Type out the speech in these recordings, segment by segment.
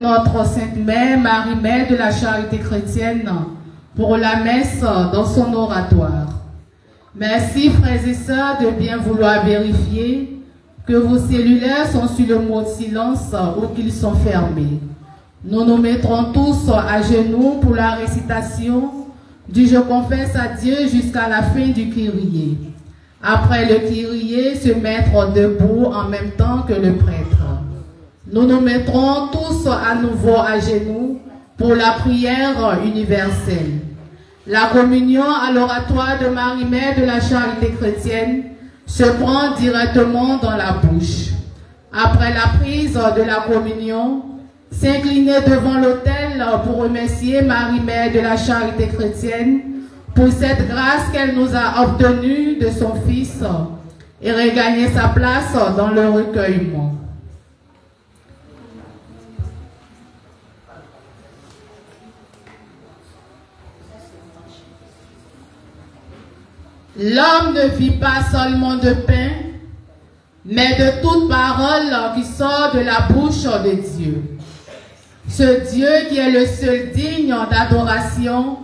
Notre Sainte Mère, Marie-Mère de la Charité chrétienne, pour la messe dans son oratoire. Merci, frères et sœurs, de bien vouloir vérifier que vos cellulaires sont sur le mot de silence ou qu'ils sont fermés. Nous nous mettrons tous à genoux pour la récitation du « Je confesse à Dieu » jusqu'à la fin du Kyrie. Après le Kyrie, se mettre debout en même temps que le prêtre. Nous nous mettrons tous à nouveau à genoux pour la prière universelle. La communion à l'oratoire de Marie-Mère de la Charité chrétienne se prend directement dans la bouche. Après la prise de la communion, s'incliner devant l'autel pour remercier Marie-Mère de la Charité chrétienne pour cette grâce qu'elle nous a obtenue de son Fils et regagner sa place dans le recueillement. L'homme ne vit pas seulement de pain, mais de toute parole qui sort de la bouche de Dieu. Ce Dieu qui est le seul digne d'adoration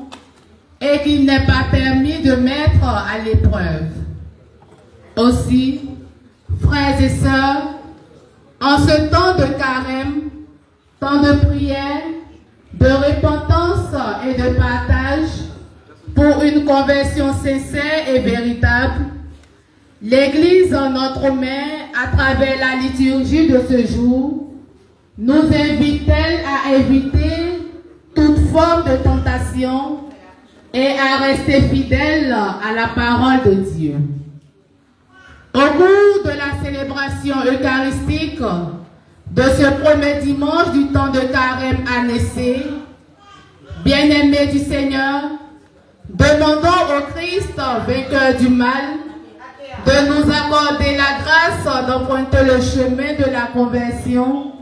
et qu'il n'est pas permis de mettre à l'épreuve. Aussi, frères et sœurs, en ce temps de carême, temps de prière, de repentance et de partage, pour une conversion sincère et véritable, l'Église, notre Mère, à travers la liturgie de ce jour, nous invite-t-elle à éviter toute forme de tentation et à rester fidèles à la parole de Dieu. Au cours de la célébration eucharistique de ce premier dimanche du temps de carême annoncé, bien-aimés du Seigneur, demandons au Christ, vainqueur du mal, de nous accorder la grâce d'emprunter le chemin de la conversion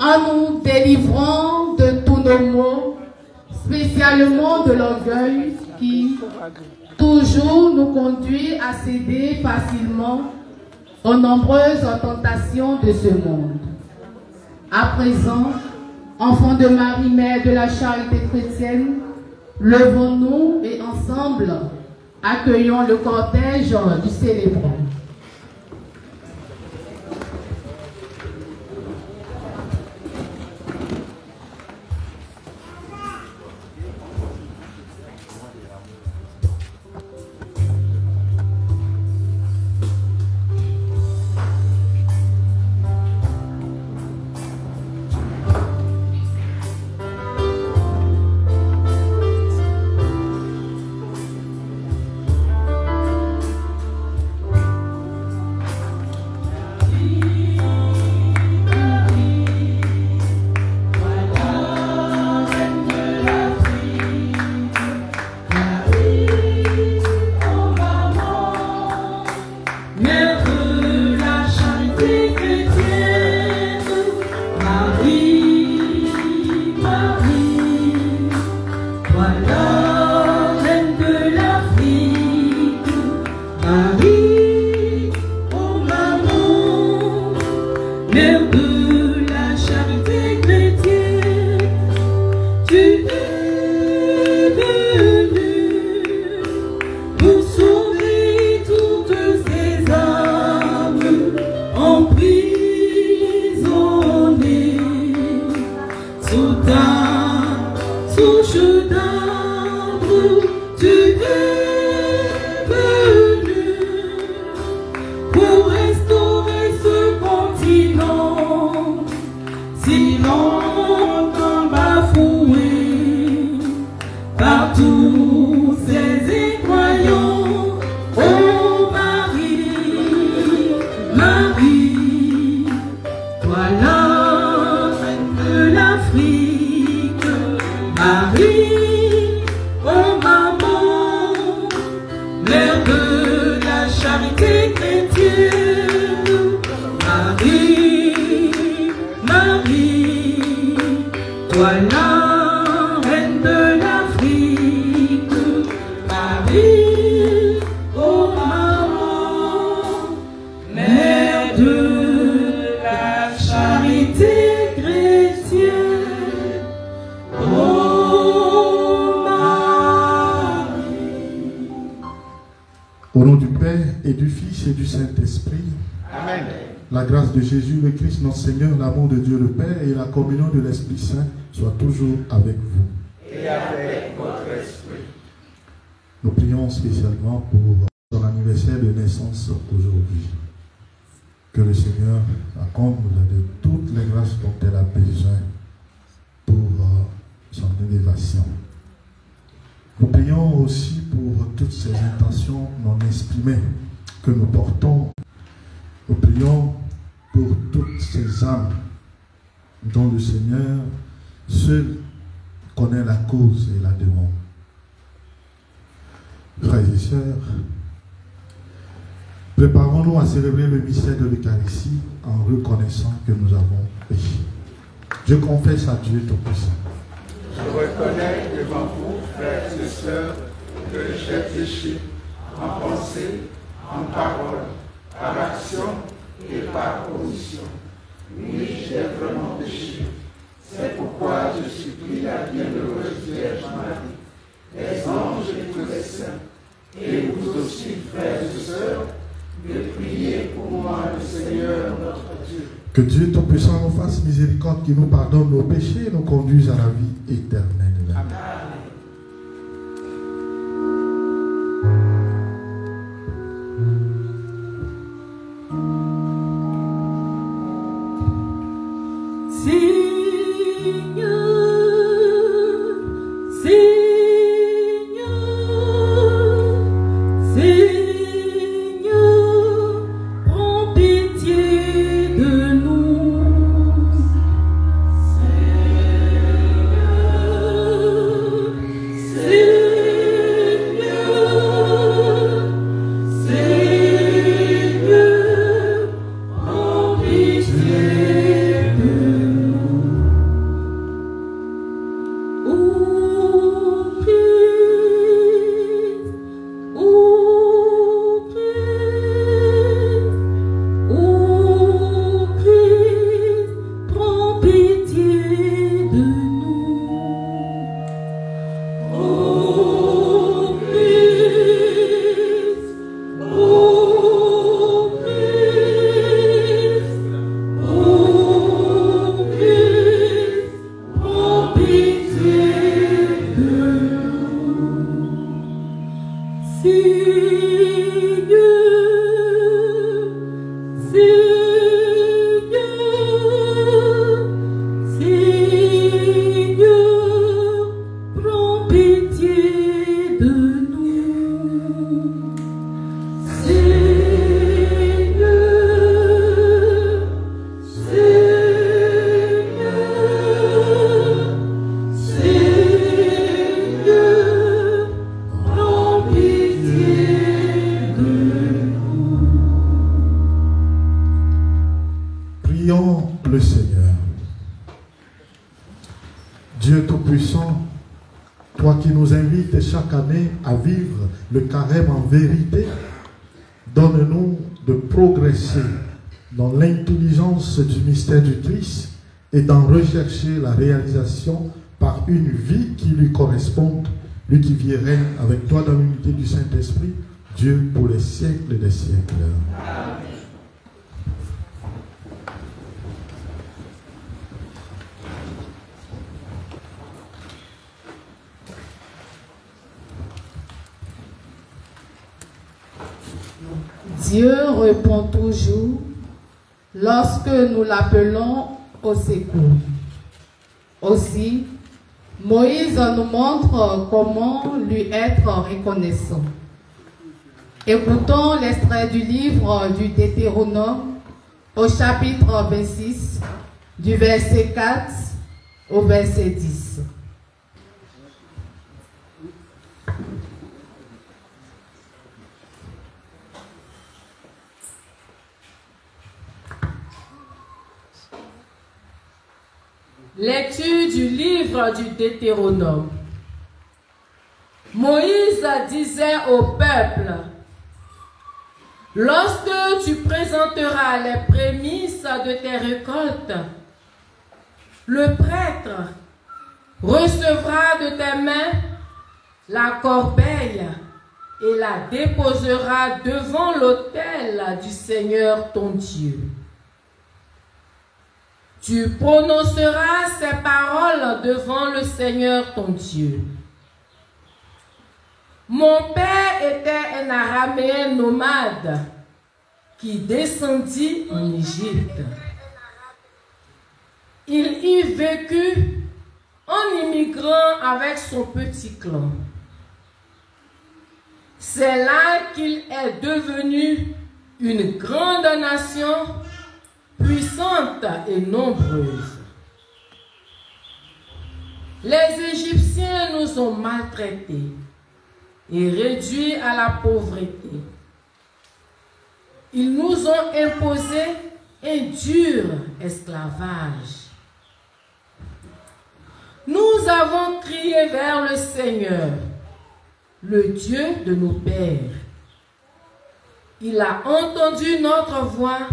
en nous délivrant de tous nos maux, spécialement de l'orgueil qui toujours nous conduit à céder facilement aux nombreuses tentations de ce monde. À présent, enfants de Marie, Mère de la Charité chrétienne, levons-nous et ensemble accueillons le cortège du célébrant. Mère de la charité chrétienne. et du Fils et du Saint-Esprit. Amen. La grâce de Jésus le Christ, notre Seigneur, l'amour de Dieu le Père et la communion de l'Esprit Saint soient toujours avec vous. Et avec votre esprit. Nous prions spécialement pour son anniversaire de naissance aujourd'hui. Que le Seigneur la comble de toutes les grâces dont elle a besoin pour son élévation. Nous prions aussi pour toutes ces intentions non exprimées que nous portons. Nous prions pour toutes ces âmes dont le Seigneur seul connaît la cause et la demande. Frères et sœurs, préparons-nous à célébrer le mystère de l'Eucharistie en reconnaissant que nous avons péché. Je confesse à Dieu Tout-Puissant. Je reconnais devant vous, frères et sœurs, que j'ai péché en pensée, en parole, par action et par omission. Oui, j'ai vraiment péché. C'est pourquoi je supplie la bienheureuse Vierge Marie, les anges et tous les saints, et vous aussi, frères et sœurs, de prier pour moi, le Seigneur notre Dieu. Que Dieu Tout-Puissant nous fasse miséricorde, qui nous pardonne nos péchés et nous conduise à la vie éternelle. Amen. Chaque année à vivre le carême en vérité, donne-nous de progresser dans l'intelligence du mystère du Christ et d'en rechercher la réalisation par une vie qui lui corresponde, lui qui vit et règne avec toi dans l'unité du Saint-Esprit, Dieu pour les siècles des siècles. Amen. Dieu répond toujours lorsque nous l'appelons au secours. Aussi, Moïse nous montre comment lui être reconnaissant. Écoutons l'extrait du livre du Deutéronome au chapitre 26, du verset 4 au verset 10. Lecture du livre du Deutéronome. Moïse disait au peuple: lorsque tu présenteras les prémices de tes récoltes, le prêtre recevra de tes mains la corbeille et la déposeras devant l'autel du Seigneur ton Dieu. Tu prononceras ces paroles devant le Seigneur ton Dieu. Mon père était un Araméen nomade qui descendit en Égypte. Il y vécut en immigrant avec son petit clan. C'est là qu'il est devenu une grande nation, puissante et nombreuse. Les Égyptiens nous ont maltraités et réduits à la pauvreté. Ils nous ont imposé un dur esclavage. Nous avons crié vers le Seigneur, le Dieu de nos pères. Il a entendu notre voix.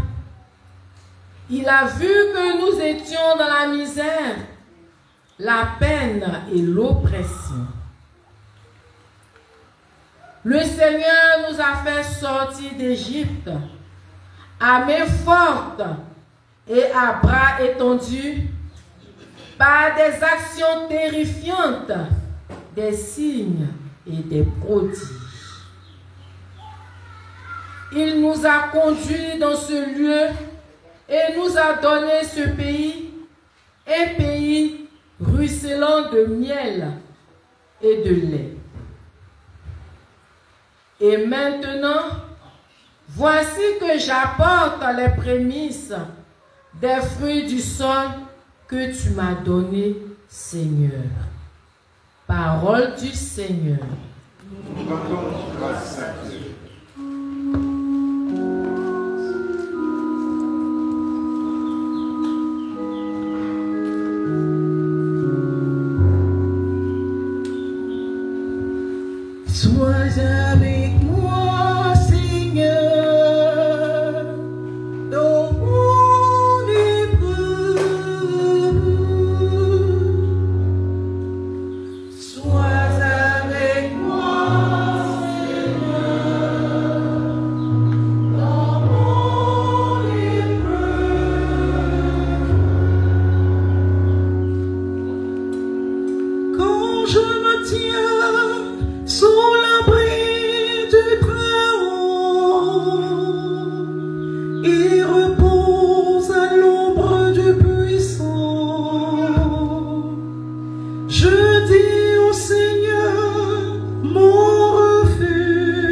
Il a vu que nous étions dans la misère, la peine et l'oppression. Le Seigneur nous a fait sortir d'Égypte à main forte et à bras étendus par des actions terrifiantes, des signes et des prodiges. Il nous a conduits dans ce lieu et nous a donné ce pays, un pays ruisselant de miel et de lait. Et maintenant, voici que j'apporte les prémices des fruits du sol que tu m'as donné, Seigneur. Parole du Seigneur. Nous rendons grâce à Dieu. Sois avec moi, Seigneur, dans mon épreuve. Sois avec moi, Seigneur, dans mon épreuve. Quand je me tiens sous l'abri du Très-Haut et repose à l'ombre du Puissant, je dis au Seigneur, mon refuge,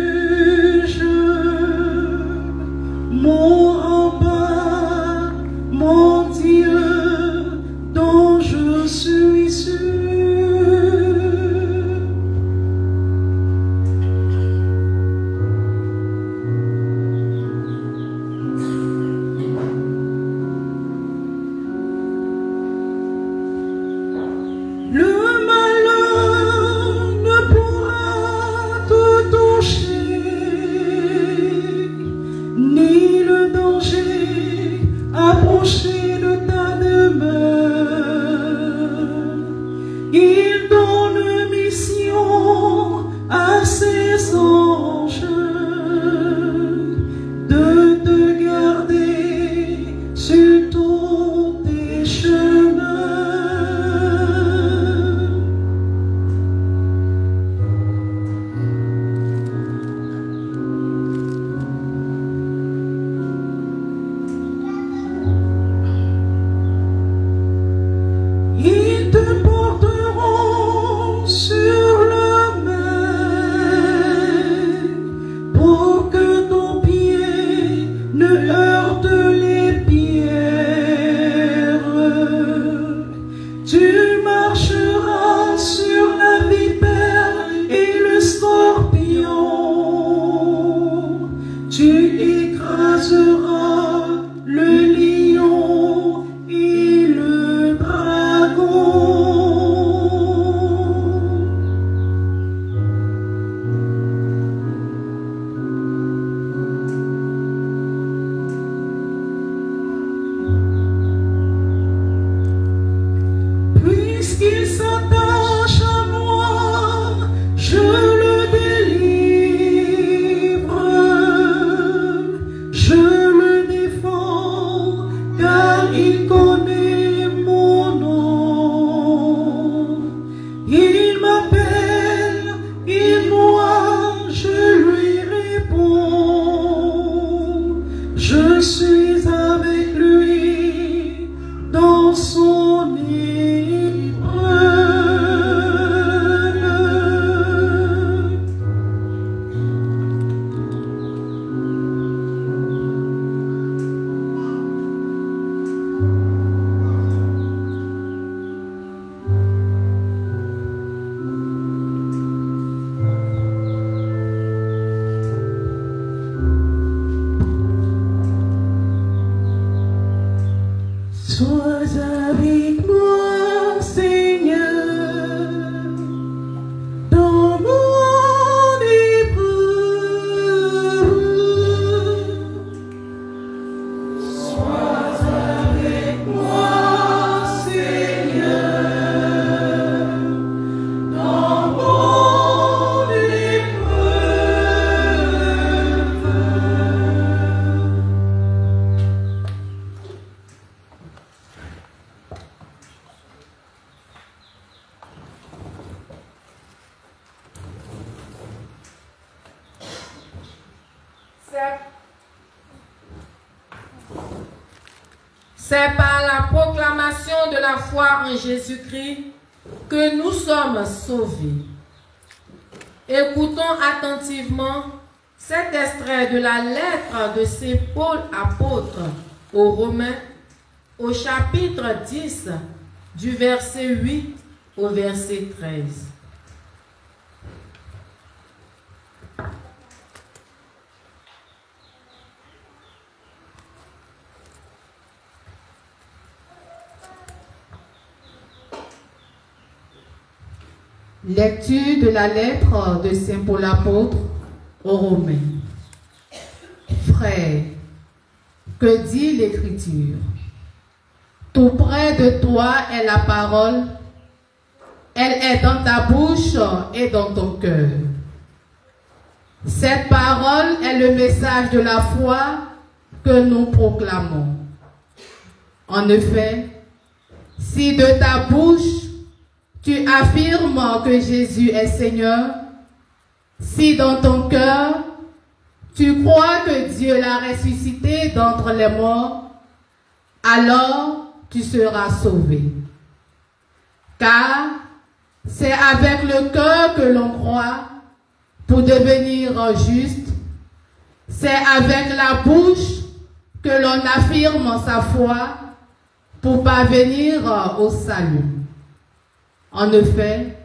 mon rempart, mon Dieu, dont je suis sûr. Le malheur ne pourra te toucher, ni le danger approcher de ta demeure. Il donne mission à ses anges de te garder sur tous tes chemins. Ils te porteront sur la main pour que ton pied ne heurte les pierres. Tu marcheras sur la vipère et le scorpion. Tu écraseras le lion et le dragon. Puis C'est par la proclamation de la foi en Jésus-Christ que nous sommes sauvés. Écoutons attentivement cet extrait de la lettre de Saint Paul apôtre aux Romains au chapitre 10 du verset 8 au verset 13. Lecture de la lettre de Saint Paul apôtre aux Romains. Frères, que dit l'Écriture? Tout près de toi est la parole, elle est dans ta bouche et dans ton cœur. Cette parole est le message de la foi que nous proclamons. En effet, si de ta bouche tu affirmes que Jésus est Seigneur, si dans ton cœur tu crois que Dieu l'a ressuscité d'entre les morts, alors tu seras sauvé. Car c'est avec le cœur que l'on croit pour devenir juste, c'est avec la bouche que l'on affirme sa foi pour parvenir au salut. En effet,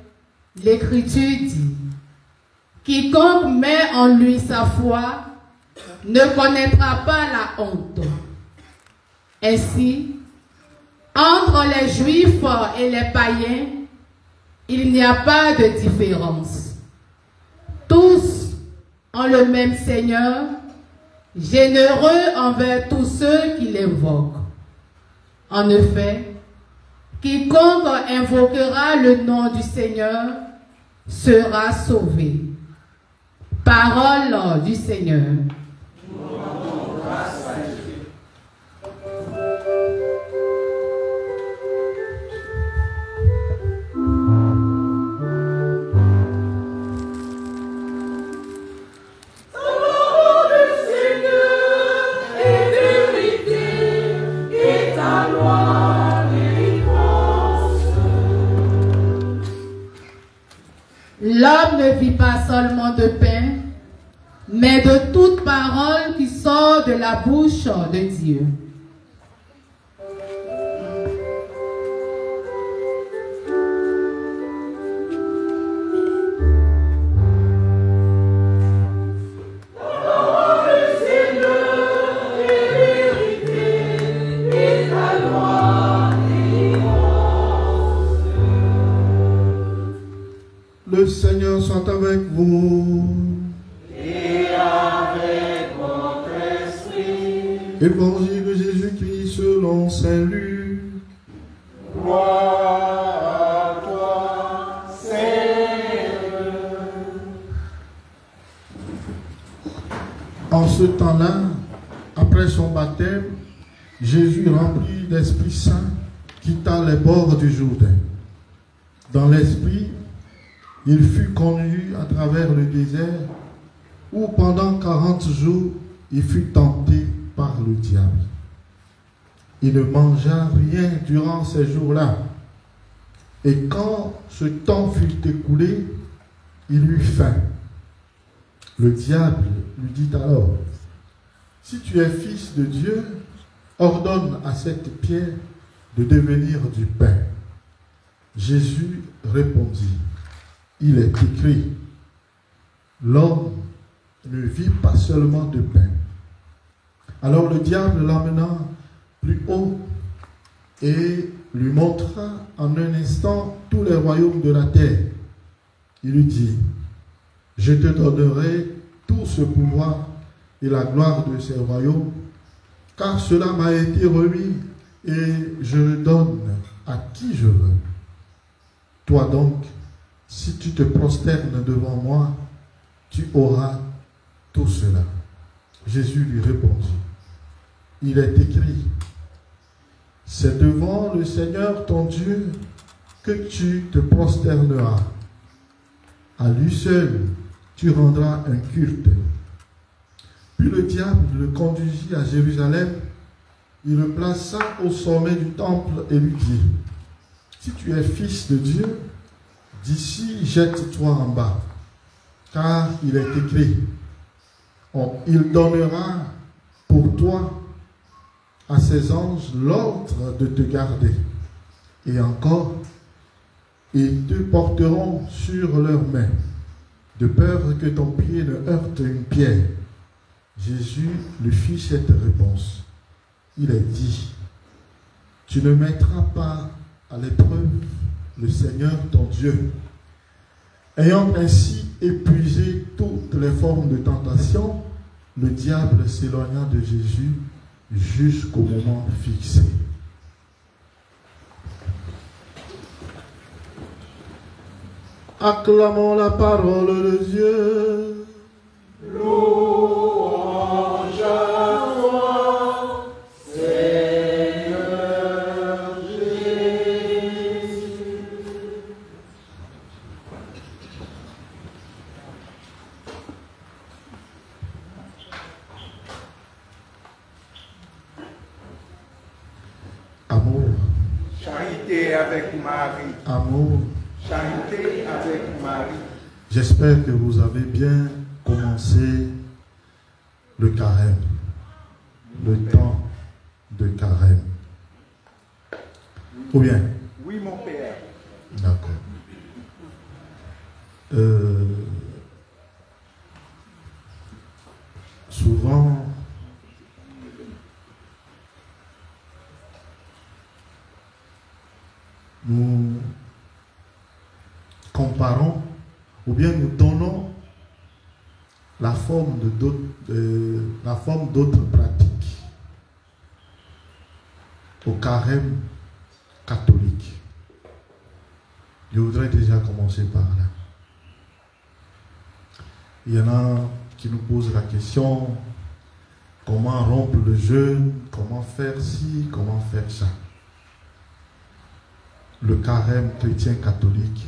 l'Écriture dit, « Quiconque met en lui sa foi ne connaîtra pas la honte. » Ainsi, entre les Juifs et les païens, il n'y a pas de différence. Tous ont le même Seigneur, généreux envers tous ceux qui l'invoquent. En effet, quiconque invoquera le nom du Seigneur sera sauvé. Parole du Seigneur. L'homme ne vit pas seulement de pain, mais de toute parole qui sort de la bouche de Dieu. Le Seigneur soit avec vous. Et avec votre esprit. Évangile de Jésus-Christ selon Saint Luc. Gloire à toi, Seigneur. En ce temps-là, après son baptême, Jésus, rempli d'Esprit Saint, quitta les bords du Jourdain. Dans l'Esprit, il fut conduit à travers le désert où pendant 40 jours il fut tenté par le diable. Il ne mangea rien durant ces jours-là. Et quand ce temps fut écoulé, il eut faim. Le diable lui dit alors, « Si tu es fils de Dieu, ordonne à cette pierre de devenir du pain. » Jésus répondit, « Il est écrit, l'homme ne vit pas seulement de pain. » Alors le diable l'emmena plus haut et lui montra en un instant tous les royaumes de la terre. Il lui dit, « Je te donnerai tout ce pouvoir et la gloire de ces royaumes, car cela m'a été remis et je le donne à qui je veux. Toi donc, si tu te prosternes devant moi, tu auras tout cela. » Jésus lui répondit, « Il est écrit, c'est devant le Seigneur ton Dieu que tu te prosterneras. À lui seul, tu rendras un culte. » Puis le diable le conduisit à Jérusalem. Il le plaça au sommet du temple et lui dit, si tu es fils de Dieu, d'ici jette-toi en bas, car il est écrit, il donnera pour toi à ses anges l'ordre de te garder. Et encore, ils te porteront sur leurs mains, de peur que ton pied ne heurte une pierre. Jésus lui fit cette réponse. Il est dit, tu ne mettras pas à l'épreuve le Seigneur ton Dieu. Ayant ainsi épuisé toutes les formes de tentation, le diable s'éloigna de Jésus jusqu'au moment fixé. Acclamons la parole de Dieu. Louange à toi, Seigneur Jésus. Amour. Charité avec Marie. Amour. Charité avec Marie. J'espère que vous avez bien commencé le carême, le temps de carême. Ou bien? Oui, mon père. D'accord. Souvent, nous comparons ou bien nous donnons la forme d'autres pratiques au carême catholique. Je voudrais déjà commencer par là. Il y en a qui nous posent la question, comment rompre le jeûne, comment faire ci, comment faire ça. Le carême chrétien catholique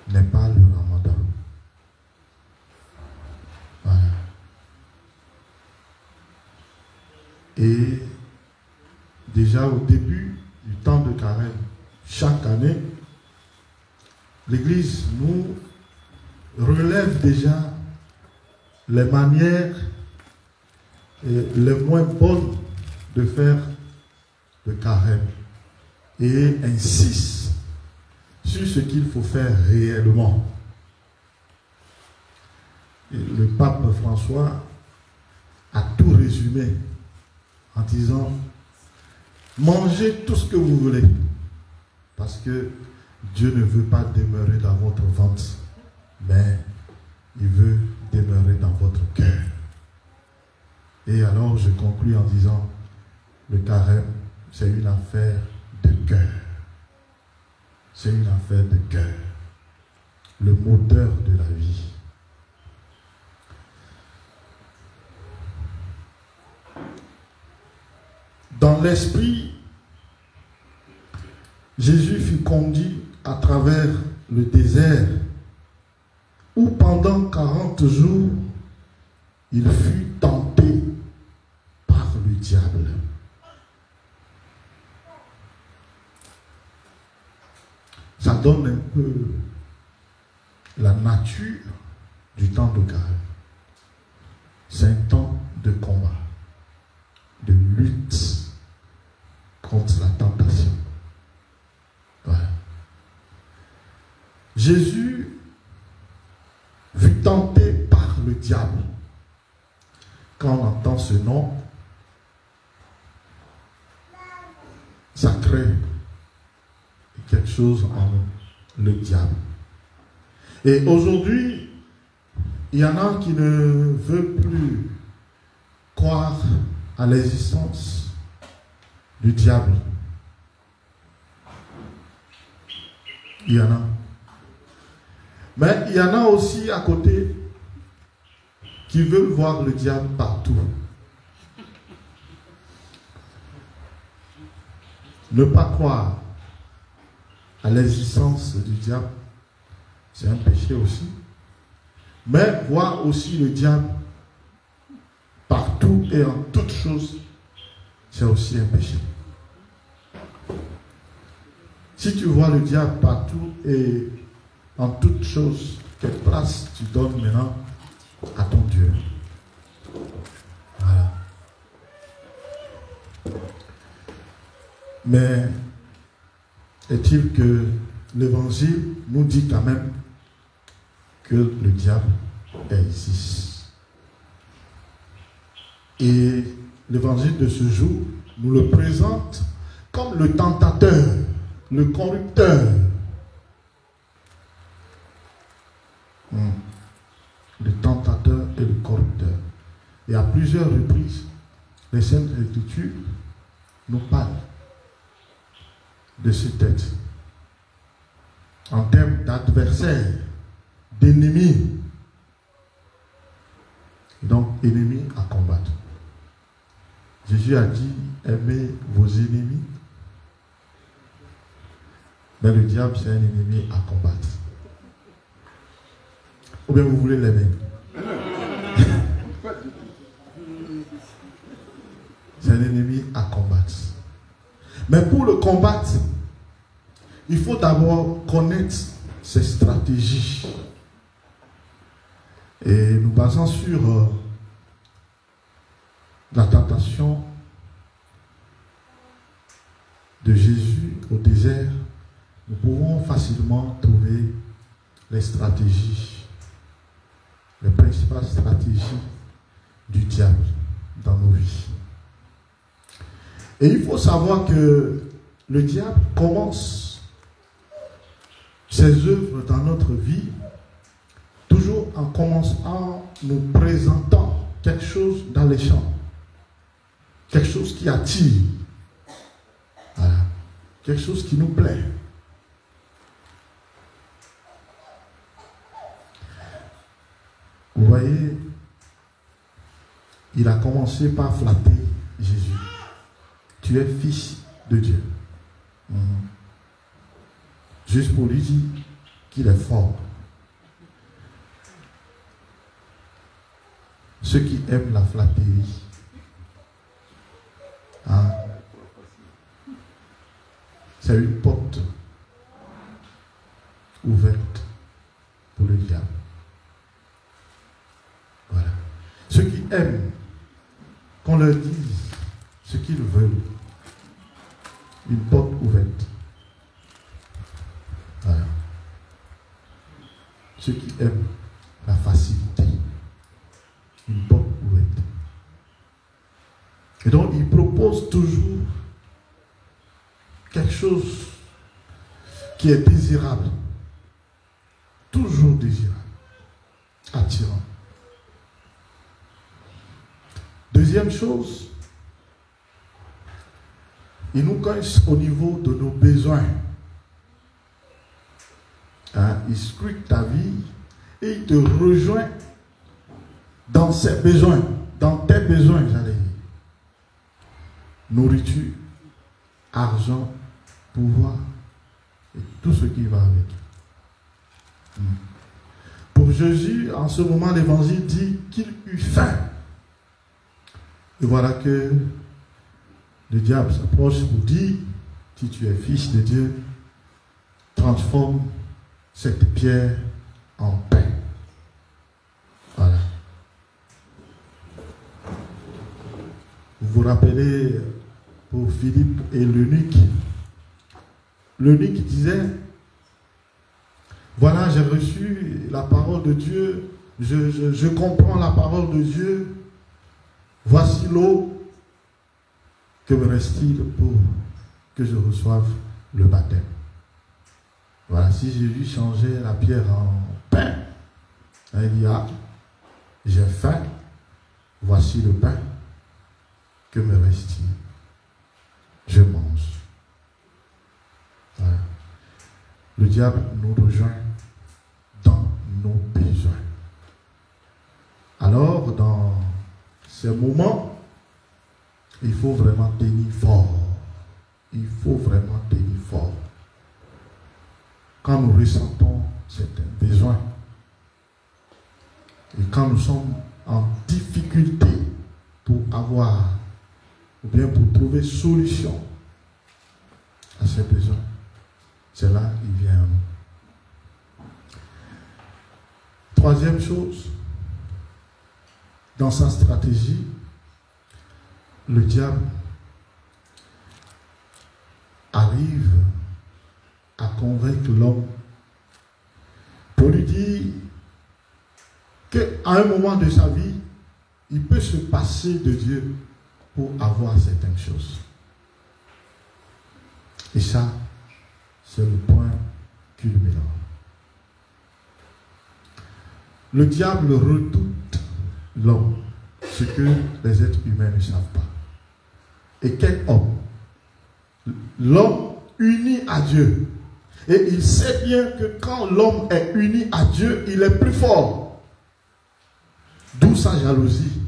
n'est pas le ramadan. Voilà. Et déjà au début du temps de carême, chaque année, l'Église nous relève déjà les manières les moins bonnes de faire le carême et insiste sur ce qu'il faut faire réellement. Et le pape François a tout résumé en disant mangez tout ce que vous voulez parce que Dieu ne veut pas demeurer dans votre ventre, mais il veut demeurer dans votre cœur. Et alors je conclus en disant le carême, c'est une affaire de cœur. C'est une affaire de cœur. Le moteur de la vie. Dans l'esprit, Jésus fut conduit à travers le désert où pendant 40 jours, il fut tenté par le diable. Ça donne un peu la nature du temps de carême. C'est un temps de combat, de lutte contre la tentation. Voilà. Jésus fut tenté par le diable. Quand on entend ce nom, ça crée quelque chose en nous, le diable. Et aujourd'hui, il y en a qui ne veulent plus croire à l'existence du diable. Il y en a. Mais il y en a aussi à côté qui veulent voir le diable partout. Ne pas croire à l'existence du diable, c'est un péché aussi. Mais voir aussi le diable partout et en toutes choses, c'est aussi un péché. Si tu vois le diable partout et en toutes choses, quelle place tu donnes maintenant à ton Dieu? Voilà. Mais est-il que l'Évangile nous dit quand même que le diable existe? Et l'Évangile de ce jour nous le présente comme le tentateur, le corrupteur. Le tentateur et le corrupteur. Et à plusieurs reprises, les Saintes Écritures nous parlent de ce texte en termes d'adversaire, d'ennemi. Donc, ennemi à combattre. Jésus a dit, aimez vos ennemis. Mais le diable, c'est un ennemi à combattre. Ou bien vous voulez l'aimer? C'est un ennemi à combattre. Mais pour le combattre, il faut d'abord connaître ses stratégies. Et nous basant sur la tentation de Jésus au désert, nous pouvons facilement trouver les stratégies, les principales stratégies du diable dans nos vies. Et il faut savoir que le diable commence ses œuvres dans notre vie toujours en commençant nous présentant quelque chose dans les champs, quelque chose qui attire, voilà, quelque chose qui nous plaît. Vous voyez, il a commencé par flatter Jésus. Tu es fils de Dieu. Juste pour lui dire qu'il est fort. Ceux qui aiment la flatterie, hein, c'est une porte ouverte pour le diable. Voilà. Ceux qui aiment qu'on leur dise ce qu'ils veulent, une porte ouverte. Voilà. Ceux qui aiment la facilité, une porte ouverte. Et donc, il propose toujours quelque chose qui est désirable. Toujours désirable. Attirant. Deuxième chose, il nous coince au niveau de nos besoins. Hein, il scrute ta vie et il te rejoint dans ses besoins, dans tes besoins, j'allais dire. Nourriture, argent, pouvoir et tout ce qui va avec. Pour Jésus, en ce moment, l'Évangile dit qu'il eut faim. Et voilà que le diable s'approche pour dire, si tu es fils de Dieu, transforme cette pierre en pain. Voilà. Vous vous rappelez pour Philippe et l'eunuque. L'eunuque disait, voilà, j'ai reçu la parole de Dieu, je comprends la parole de Dieu, voici l'eau, que me reste-t-il pour que je reçoive le baptême? Voilà, si Jésus changeait la pierre en pain, il dit, ah, j'ai faim, voici le pain, que me reste-t-il? Je mange. Voilà. Le diable nous rejoint dans nos besoins. Alors, dans ces moments, il faut vraiment tenir fort. Il faut vraiment tenir fort. Quand nous ressentons certains besoins et quand nous sommes en difficulté pour avoir, ou bien pour trouver solution à ces besoins, c'est là qu'il vient à nous. Troisième chose, dans sa stratégie, le diable arrive à convaincre l'homme pour lui dire qu'à un moment de sa vie, il peut se passer de Dieu pour avoir certaines choses. Et ça, c'est le point culminant. Le diable redoute l'homme, ce que les êtres humains ne savent pas. Et quel homme? L'homme uni à Dieu. Et il sait bien que quand l'homme est uni à Dieu, il est plus fort. D'où sa jalousie.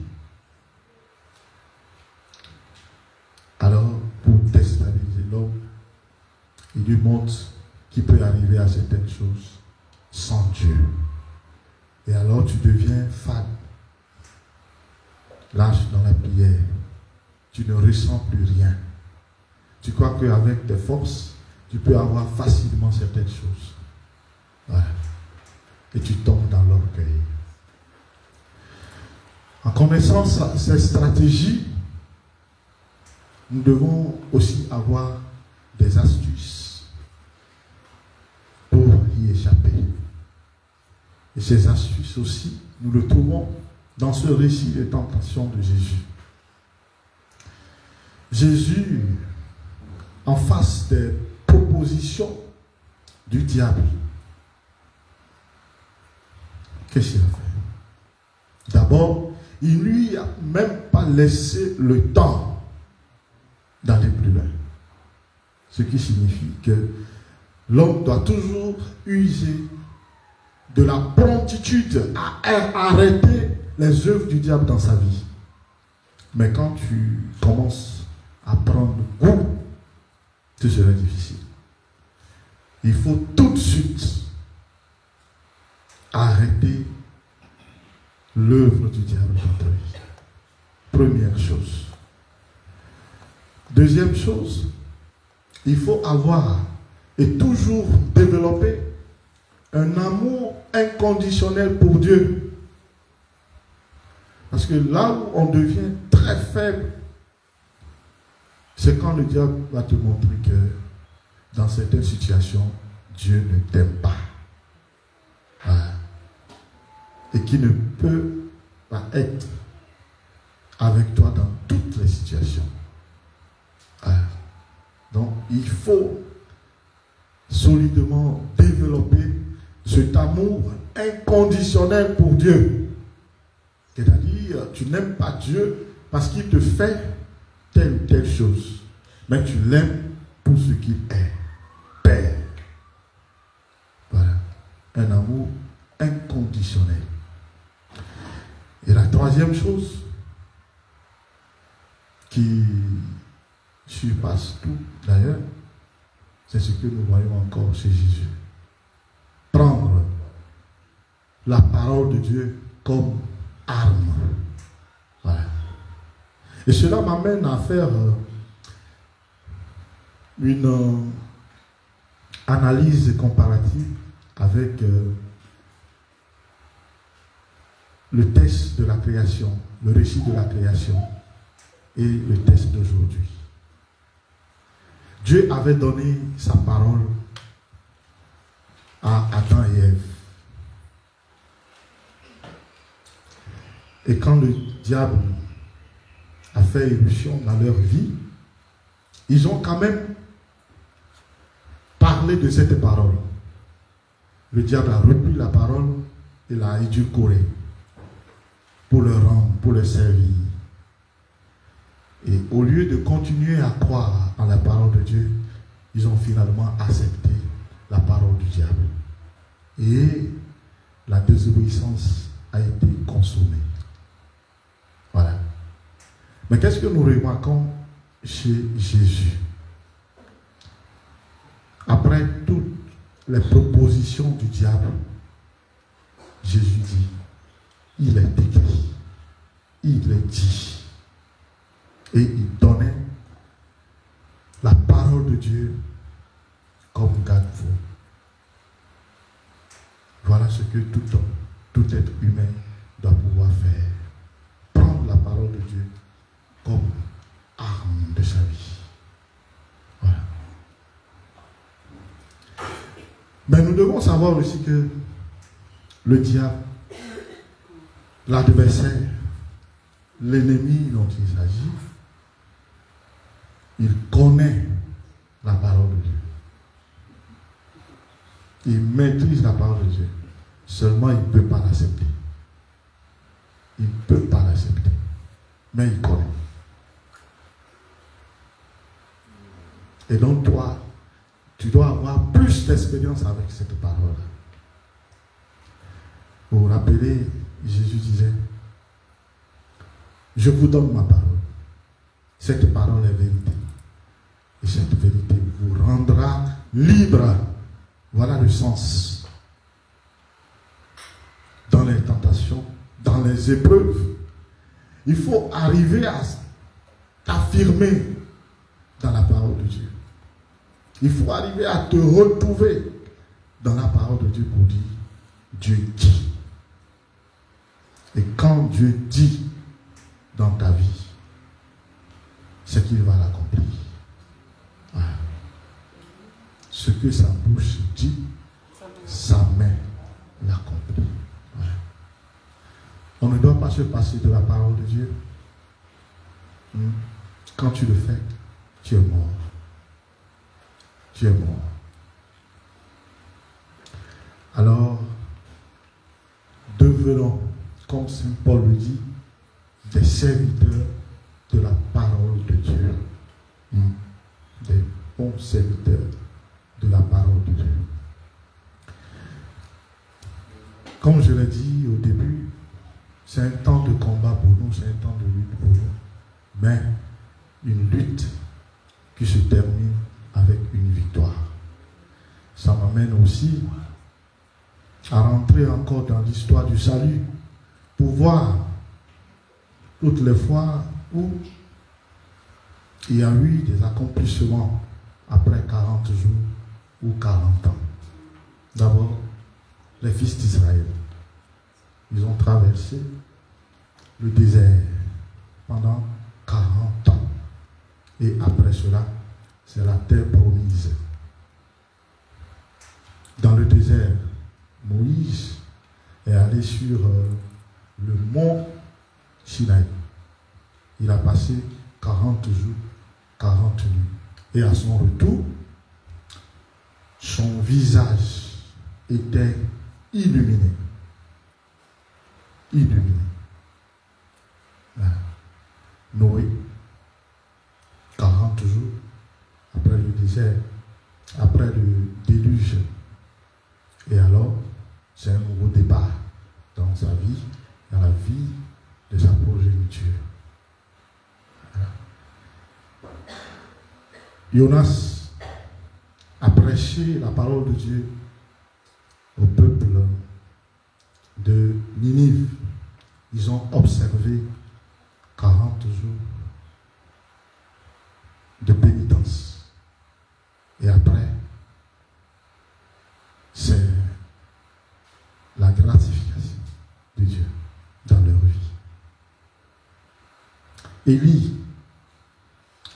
Alors, pour déstabiliser l'homme, il lui montre qu'il peut arriver à certaines choses sans Dieu. Et alors tu deviens fade, lâche dans la prière. Tu ne ressens plus rien. Tu crois qu'avec tes forces, tu peux avoir facilement certaines choses. Voilà. Et tu tombes dans l'orgueil. En connaissant cette stratégie, nous devons aussi avoir des astuces pour y échapper. Et ces astuces aussi, nous le trouvons dans ce récit des tentations de Jésus. Jésus, en face des propositions du diable, qu'est-ce qu'il a fait? D'abord, il ne lui a même pas laissé le temps d'aller plus loin. Ce qui signifie que l'homme doit toujours user de la promptitude à arrêter les œuvres du diable dans sa vie. Mais quand tu commences à prendre goût, ce serait difficile. Il faut tout de suite arrêter l'œuvre du diable dans ta vie. Première chose. Deuxième chose, il faut avoir et toujours développer un amour inconditionnel pour Dieu. Parce que là où on devient très faible, c'est quand le diable va te montrer que dans certaines situations, Dieu ne t'aime pas. Voilà. Et qu'il ne peut pas être avec toi dans toutes les situations. Voilà. Donc, il faut solidement développer cet amour inconditionnel pour Dieu. C'est-à-dire, tu n'aimes pas Dieu parce qu'il te fait telle ou telle chose, mais tu l'aimes pour ce qu'il est, Père. Voilà, un amour inconditionnel. Et la troisième chose qui surpasse tout, d'ailleurs, c'est ce que nous voyons encore chez Jésus. Prendre la parole de Dieu comme arme. Voilà. Et cela m'amène à faire une analyse comparative avec le texte de la création, le récit de la création et le texte d'aujourd'hui. Dieu avait donné sa parole à Adam et Ève. Et quand le diable a fait éruption dans leur vie, ils ont quand même parlé de cette parole. Le diable a repris la parole et l'a édulcorée pour le rendre, pour le servir. Et au lieu de continuer à croire en la parole de Dieu, ils ont finalement accepté la parole du diable. Et la désobéissance a été consommée. Voilà. Mais qu'est-ce que nous remarquons chez Jésus? Après toutes les propositions du diable, Jésus dit, il est écrit, il est dit. Et il donnait la parole de Dieu comme garde-fou. Voilà ce que tout homme, tout être humain doit pouvoir faire. Prendre la parole de Dieu comme arme de sa vie. Voilà. Mais nous devons savoir aussi que le diable, l'adversaire, l'ennemi dont il s'agit, il connaît la parole de Dieu. Il maîtrise la parole de Dieu. Seulement, il ne peut pas l'accepter. Il ne peut pas l'accepter. Mais il connaît. Et donc, toi, tu dois avoir plus d'expérience avec cette parole. Vous vous rappelez, Jésus disait, je vous donne ma parole. Cette parole est vérité. Et cette vérité vous rendra libre. Voilà le sens. Dans les tentations, dans les épreuves, il faut arriver à t'affirmer dans la parole de Dieu. Il faut arriver à te retrouver dans la parole de Dieu pour dire, Dieu dit. Et quand Dieu dit dans ta vie, c'est qu'il va l'accomplir. Voilà. Ce que sa bouche dit, sa main l'accomplit. Voilà. On ne doit pas se passer de la parole de Dieu. Quand tu le fais, tu es mort. Tu es mort. Alors, devenons, comme Saint Paul le dit, des serviteurs de la parole de Dieu. Des bons serviteurs de la parole de Dieu. Comme je l'ai dit au début, c'est un temps de combat pour nous, c'est un temps de lutte pour nous. Mais une lutte qui se termine avec une victoire. Ça m'amène aussi à rentrer encore dans l'histoire du salut pour voir toutes les fois où il y a eu des accomplissements après 40 jours ou 40 ans. D'abord, les fils d'Israël, ils ont traversé le désert pendant 40 ans. Et après cela, c'est la terre promise. Dans le désert, Moïse est allé sur le mont Sinaï. Il a passé 40 jours, 40 nuits. Et à son retour, son visage était illuminé. Illuminé. Noé, 40 jours après le désert, après le déluge. Et alors, c'est un nouveau départ dans sa vie, dans la vie de sa progéniture. Voilà. Jonas a prêché la parole de Dieu au peuple de Ninive. Ils ont observé 40 jours de pénitence. Et après, c'est la gratification de Dieu dans leur vie. Élie,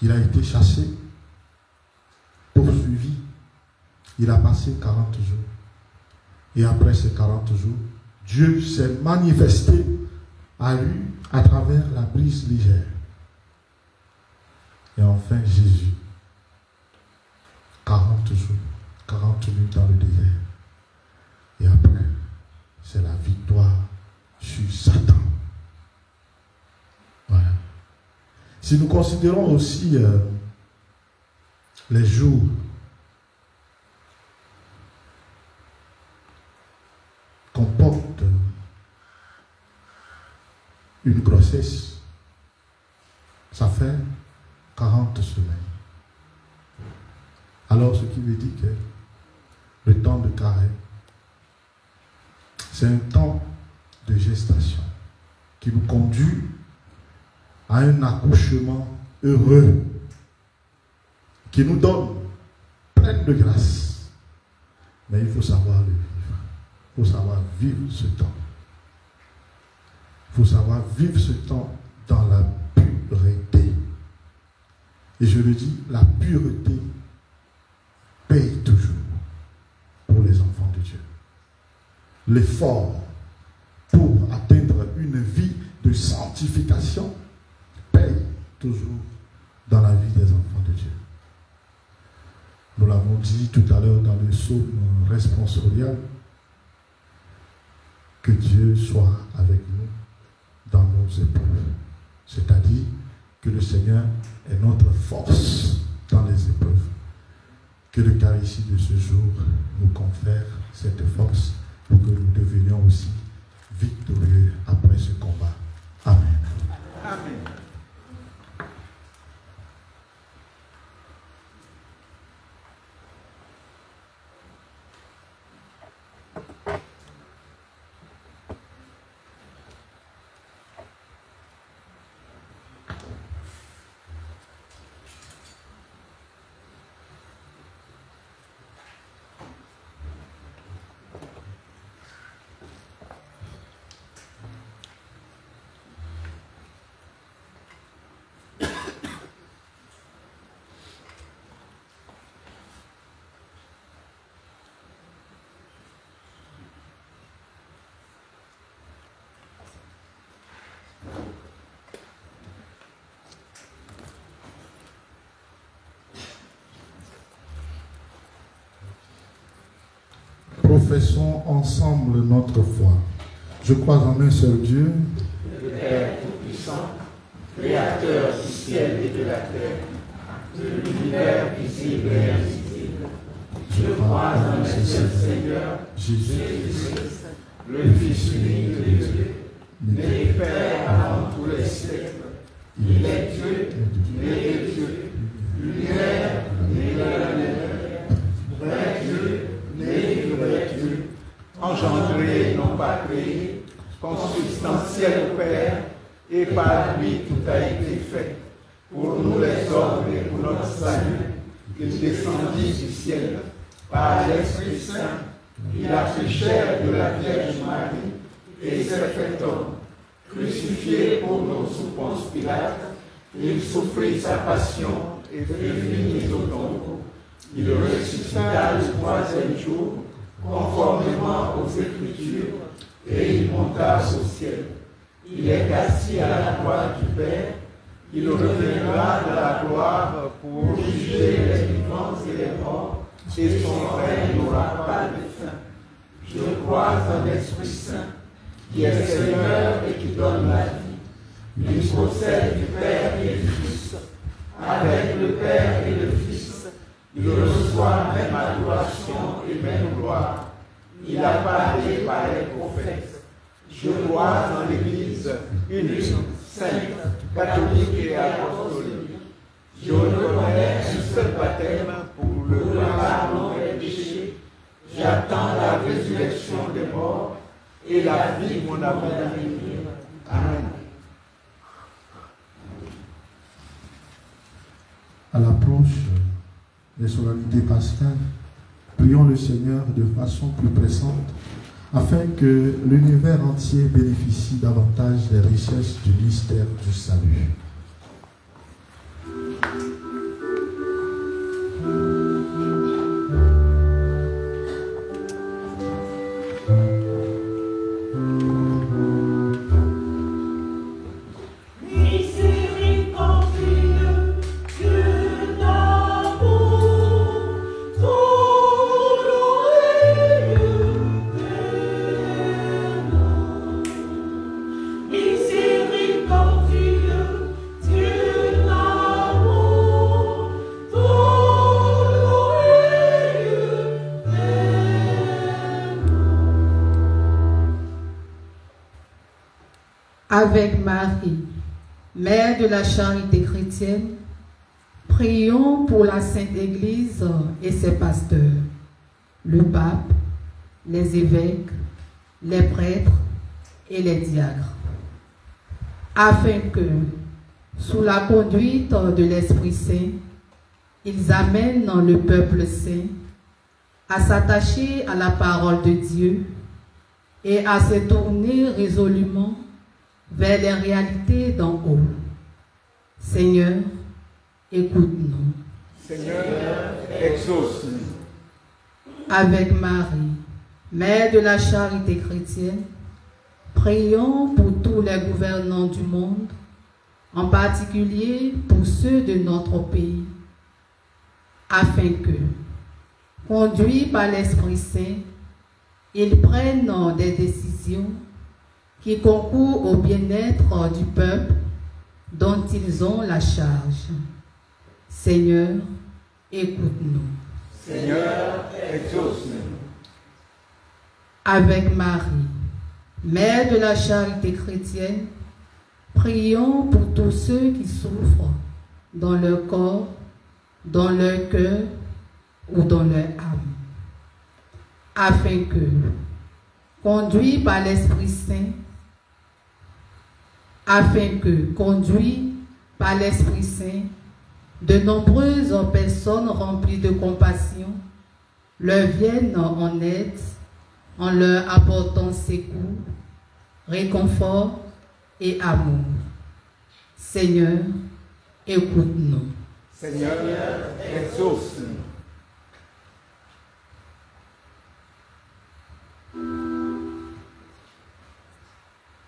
il a été chassé, poursuivi. Il a passé 40 jours. Et après ces 40 jours, Dieu s'est manifesté à lui à travers la brise légère. Et enfin Jésus, 40 jours, 40 nuits dans le désert. Et après, c'est la victoire sur Satan. Voilà. Si nous considérons aussi les jours comportent une grossesse, ça fait 40 semaines. Alors, ce qui veut dire que le temps de carême, c'est un temps de gestation qui nous conduit à un accouchement heureux, qui nous donne plein de grâce. Mais il faut savoir le vivre. Il faut savoir vivre ce temps. Il faut savoir vivre ce temps dans la pureté. Et je le dis, la pureté paye toujours pour les enfants de Dieu. L'effort pour atteindre une vie de sanctification paye toujours dans la vie des enfants de Dieu. Nous l'avons dit tout à l'heure dans le psaume responsorial, que Dieu soit avec nous dans nos épreuves. C'est-à-dire que le Seigneur est notre force dans les épreuves. Que l'Eucharistie de ce jour nous confère cette force pour que nous devenions aussi victorieux après ce combat. Amen. Amen. Professons ensemble notre foi. Je crois en un seul Dieu, Le Père Tout-Puissant, Créateur du ciel et de la terre, de l'univers visible et invisible. Je crois en un seul Seigneur, Jésus-Christ, le Fils unique de Dieu, né Père avant tous les siècles. Il est Dieu, né de Dieu, lumière, né de la lumière, vrai Dieu, né du vrai Dieu, engendré, non pas créé, consubstantiel au Père, et par lui tout a été fait. Pour nous les hommes et pour notre salut, il descendit du ciel par l'Esprit Saint, il a pris chair de la Vierge Marie et s'est fait homme. Crucifié pour nous sous Ponce Pilate, il souffrit sa passion et fut mis au tombeau. Il ressuscita le troisième jour, conformément aux Écritures, et il monta au ciel. Il est assis à la droite du Père. Il reviendra de la gloire pour juger les vivants et les morts, et son règne n'aura pas de fin. Je crois en l'Esprit Saint, qui est Seigneur et qui donne la vie. Il procède du Père et du Fils. Avec le Père et le Fils, il reçoit même adoration et même gloire. Il a parlé par les prophètes. Je crois en l'Église unique, sainte, catholique et apostolique. Je reconnais un seul baptême pour le pardon des péchés. J'attends la résurrection des morts et la vie mon avenir. Amen. à l'approche des solennités pascales, prions le Seigneur de façon plus pressante afin que l'univers entier bénéficie davantage des richesses du mystère du salut. Avec Marie, mère de la charité chrétienne, prions pour la Sainte Église et ses pasteurs, le pape, les évêques, les prêtres et les diacres, afin que, Sous la conduite de l'Esprit Saint, ils amènent le peuple saint à s'attacher à la parole de Dieu et à se tourner résolument vers les réalités d'en haut. Seigneur, écoute-nous. Seigneur, exauce-nous. Avec Marie, Mère de la charité chrétienne, prions pour tous les gouvernants du monde, en particulier pour ceux de notre pays, afin que, conduits par l'Esprit Saint, ils prennent des décisions qui concourent au bien-être du peuple dont ils ont la charge. Seigneur, écoute-nous. Seigneur, exauce-nous. Avec Marie, Mère de la charité chrétienne, prions pour tous ceux qui souffrent dans leur corps, dans leur cœur ou dans leur âme, afin que, conduits par l'Esprit Saint, de nombreuses personnes remplies de compassion leur viennent en aide en leur apportant secours, réconfort et amour. Seigneur, écoute-nous. Seigneur, exauce-nous.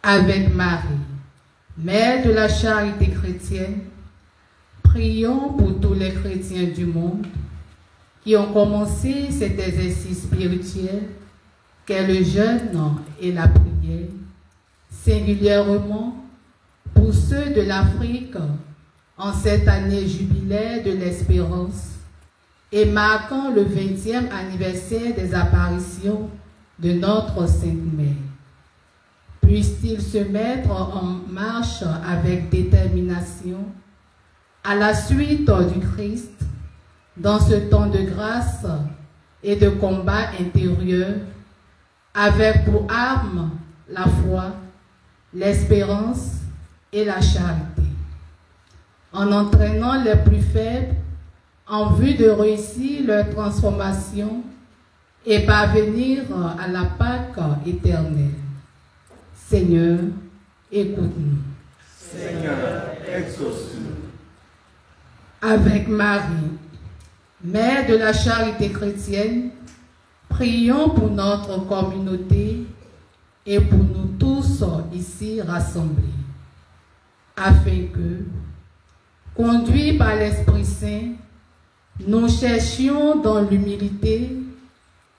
Avec Marie, Mère de la charité chrétienne, prions pour tous les chrétiens du monde qui ont commencé cet exercice spirituel qu'est le jeûne et la prière, singulièrement pour ceux de l'Afrique en cette année jubilaire de l'espérance et marquant le 20e anniversaire des apparitions de notre Sainte Mère. Puissent-ils se mettre en marche avec détermination à la suite du Christ dans ce temps de grâce et de combat intérieur, avec pour armes la foi, l'espérance et la charité, en entraînant les plus faibles en vue de réussir leur transformation et parvenir à la Pâque éternelle. Seigneur, écoute-nous. Seigneur, exauce-nous. Avec Marie, Mère de la charité chrétienne, prions pour notre communauté et pour nous tous ici rassemblés, afin que, conduits par l'Esprit Saint, nous cherchions dans l'humilité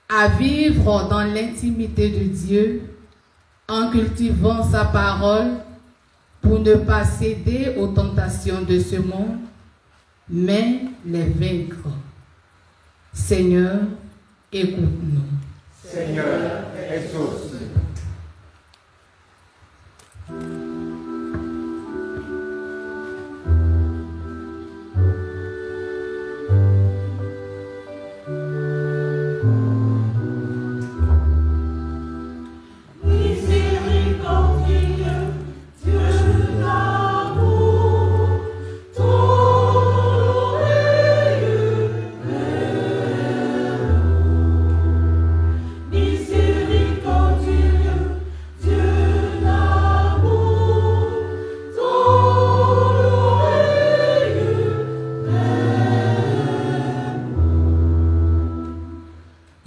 à vivre dans l'intimité de Dieu en cultivant sa parole pour ne pas céder aux tentations de ce monde, mais les vaincre. Seigneur, écoute-nous. Seigneur, exauce-nous.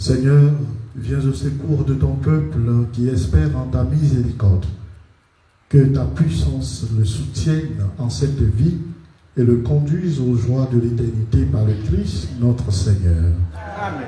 Seigneur, viens au secours de ton peuple qui espère en ta miséricorde. Que ta puissance le soutienne en cette vie et le conduise aux joies de l'éternité par le Christ, notre Seigneur. Amen.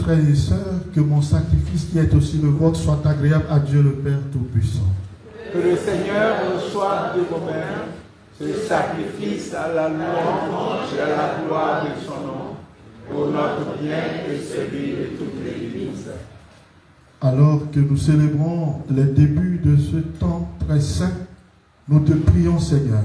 frères et sœurs, que mon sacrifice qui est aussi le vôtre soit agréable à Dieu le Père Tout-Puissant. Que le Seigneur reçoive de vos mains ce sacrifice à la louange et à la gloire de son nom, pour notre bien et celui de toute l'Église. Alors que nous célébrons les débuts de ce temps très saint, nous te prions, Seigneur.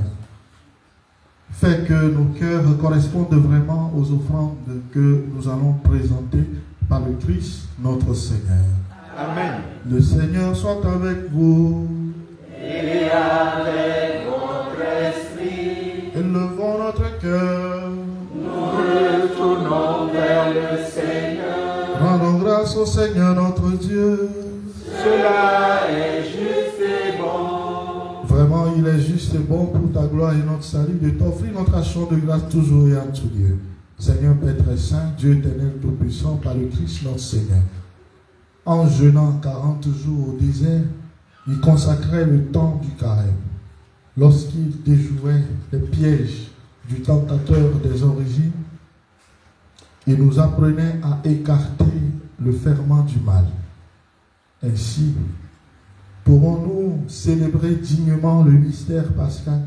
Fais que nos cœurs correspondent vraiment aux offrandes que nous allons présenter par le Christ, notre Seigneur. Amen. Le Seigneur soit avec vous. Et avec votre esprit. Élevons notre cœur. Nous retournons vers le Seigneur. Rendons grâce au Seigneur notre Dieu. Cela est juste et bon. Vraiment, il est juste et bon pour ta gloire et notre salut de t'offrir notre action de grâce toujours et en tout lieu. Seigneur Père très saint, Dieu éternel tout-puissant, par le Christ notre Seigneur. En jeûnant 40 jours au désert, il consacrait le temps du carême. Lorsqu'il déjouait les pièges du tentateur des origines, il nous apprenait à écarter le ferment du mal. Ainsi, pourrons-nous célébrer dignement le mystère pascal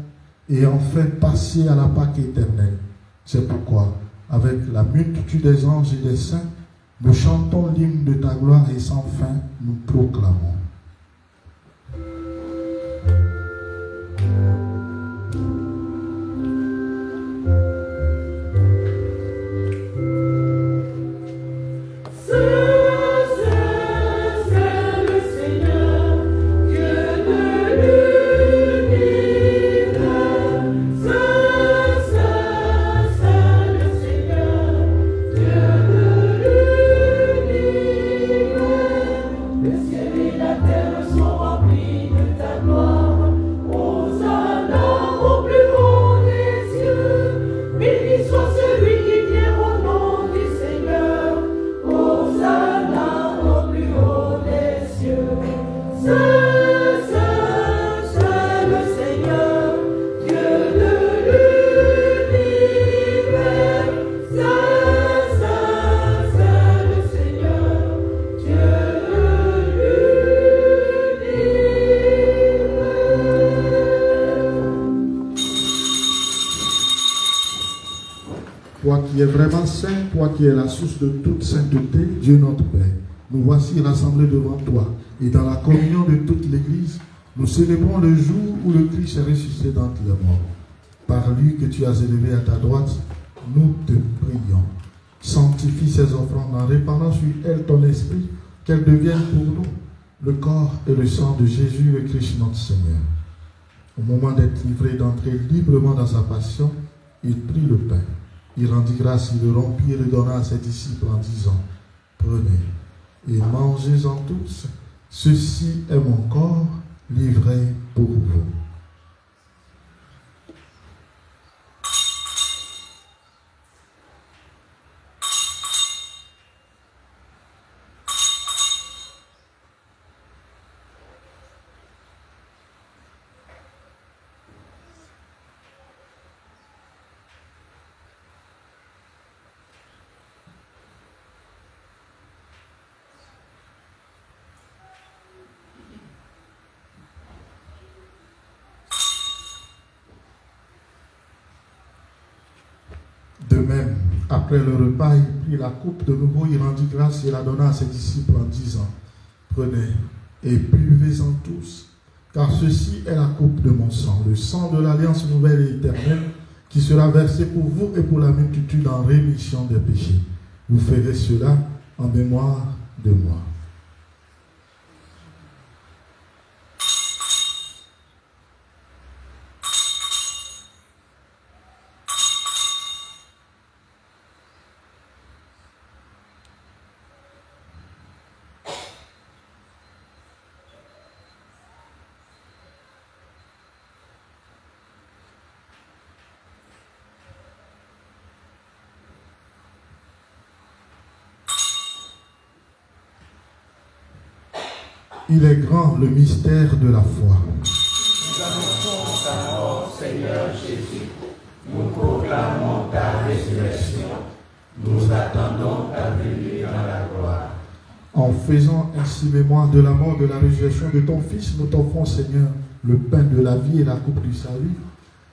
et enfin passer à la Pâque éternelle. C'est pourquoi, avec la multitude des anges et des saints, nous chantons l'hymne de ta gloire et sans fin nous proclamons. Toi qui es vraiment saint, toi qui es la source de toute sainteté, Dieu notre Père, nous voici rassemblés devant toi. Et dans la communion de toute l'Église, nous célébrons le jour où le Christ est ressuscité d'entre les morts. Par lui que tu as élevé à ta droite, nous te prions. Sanctifie ces offrandes en répandant sur elles ton esprit, qu'elles deviennent pour nous le corps et le sang de Jésus le Christ notre Seigneur. Au moment d'être livré, d'entrer librement dans sa passion, il prit le pain. Il rendit grâce, il le rompit et le donna à ses disciples en disant, prenez et mangez-en tous, ceci est mon corps livré pour vous. De même, après le repas, il prit la coupe de nouveau, il rendit grâce et la donna à ses disciples en disant, prenez et buvez-en tous, car ceci est la coupe de mon sang, le sang de l'alliance nouvelle et éternelle, qui sera versé pour vous et pour la multitude en rémission des péchés. Vous ferez cela en mémoire de moi. Il est grand le mystère de la foi. Nous annonçons ta mort, Seigneur Jésus. Nous proclamons ta résurrection Nous attendons ta venue dans la gloire. En faisant ainsi mémoire de la mort, de la résurrection de ton Fils, nous t'offrons, Seigneur, le pain de la vie et la coupe du salut.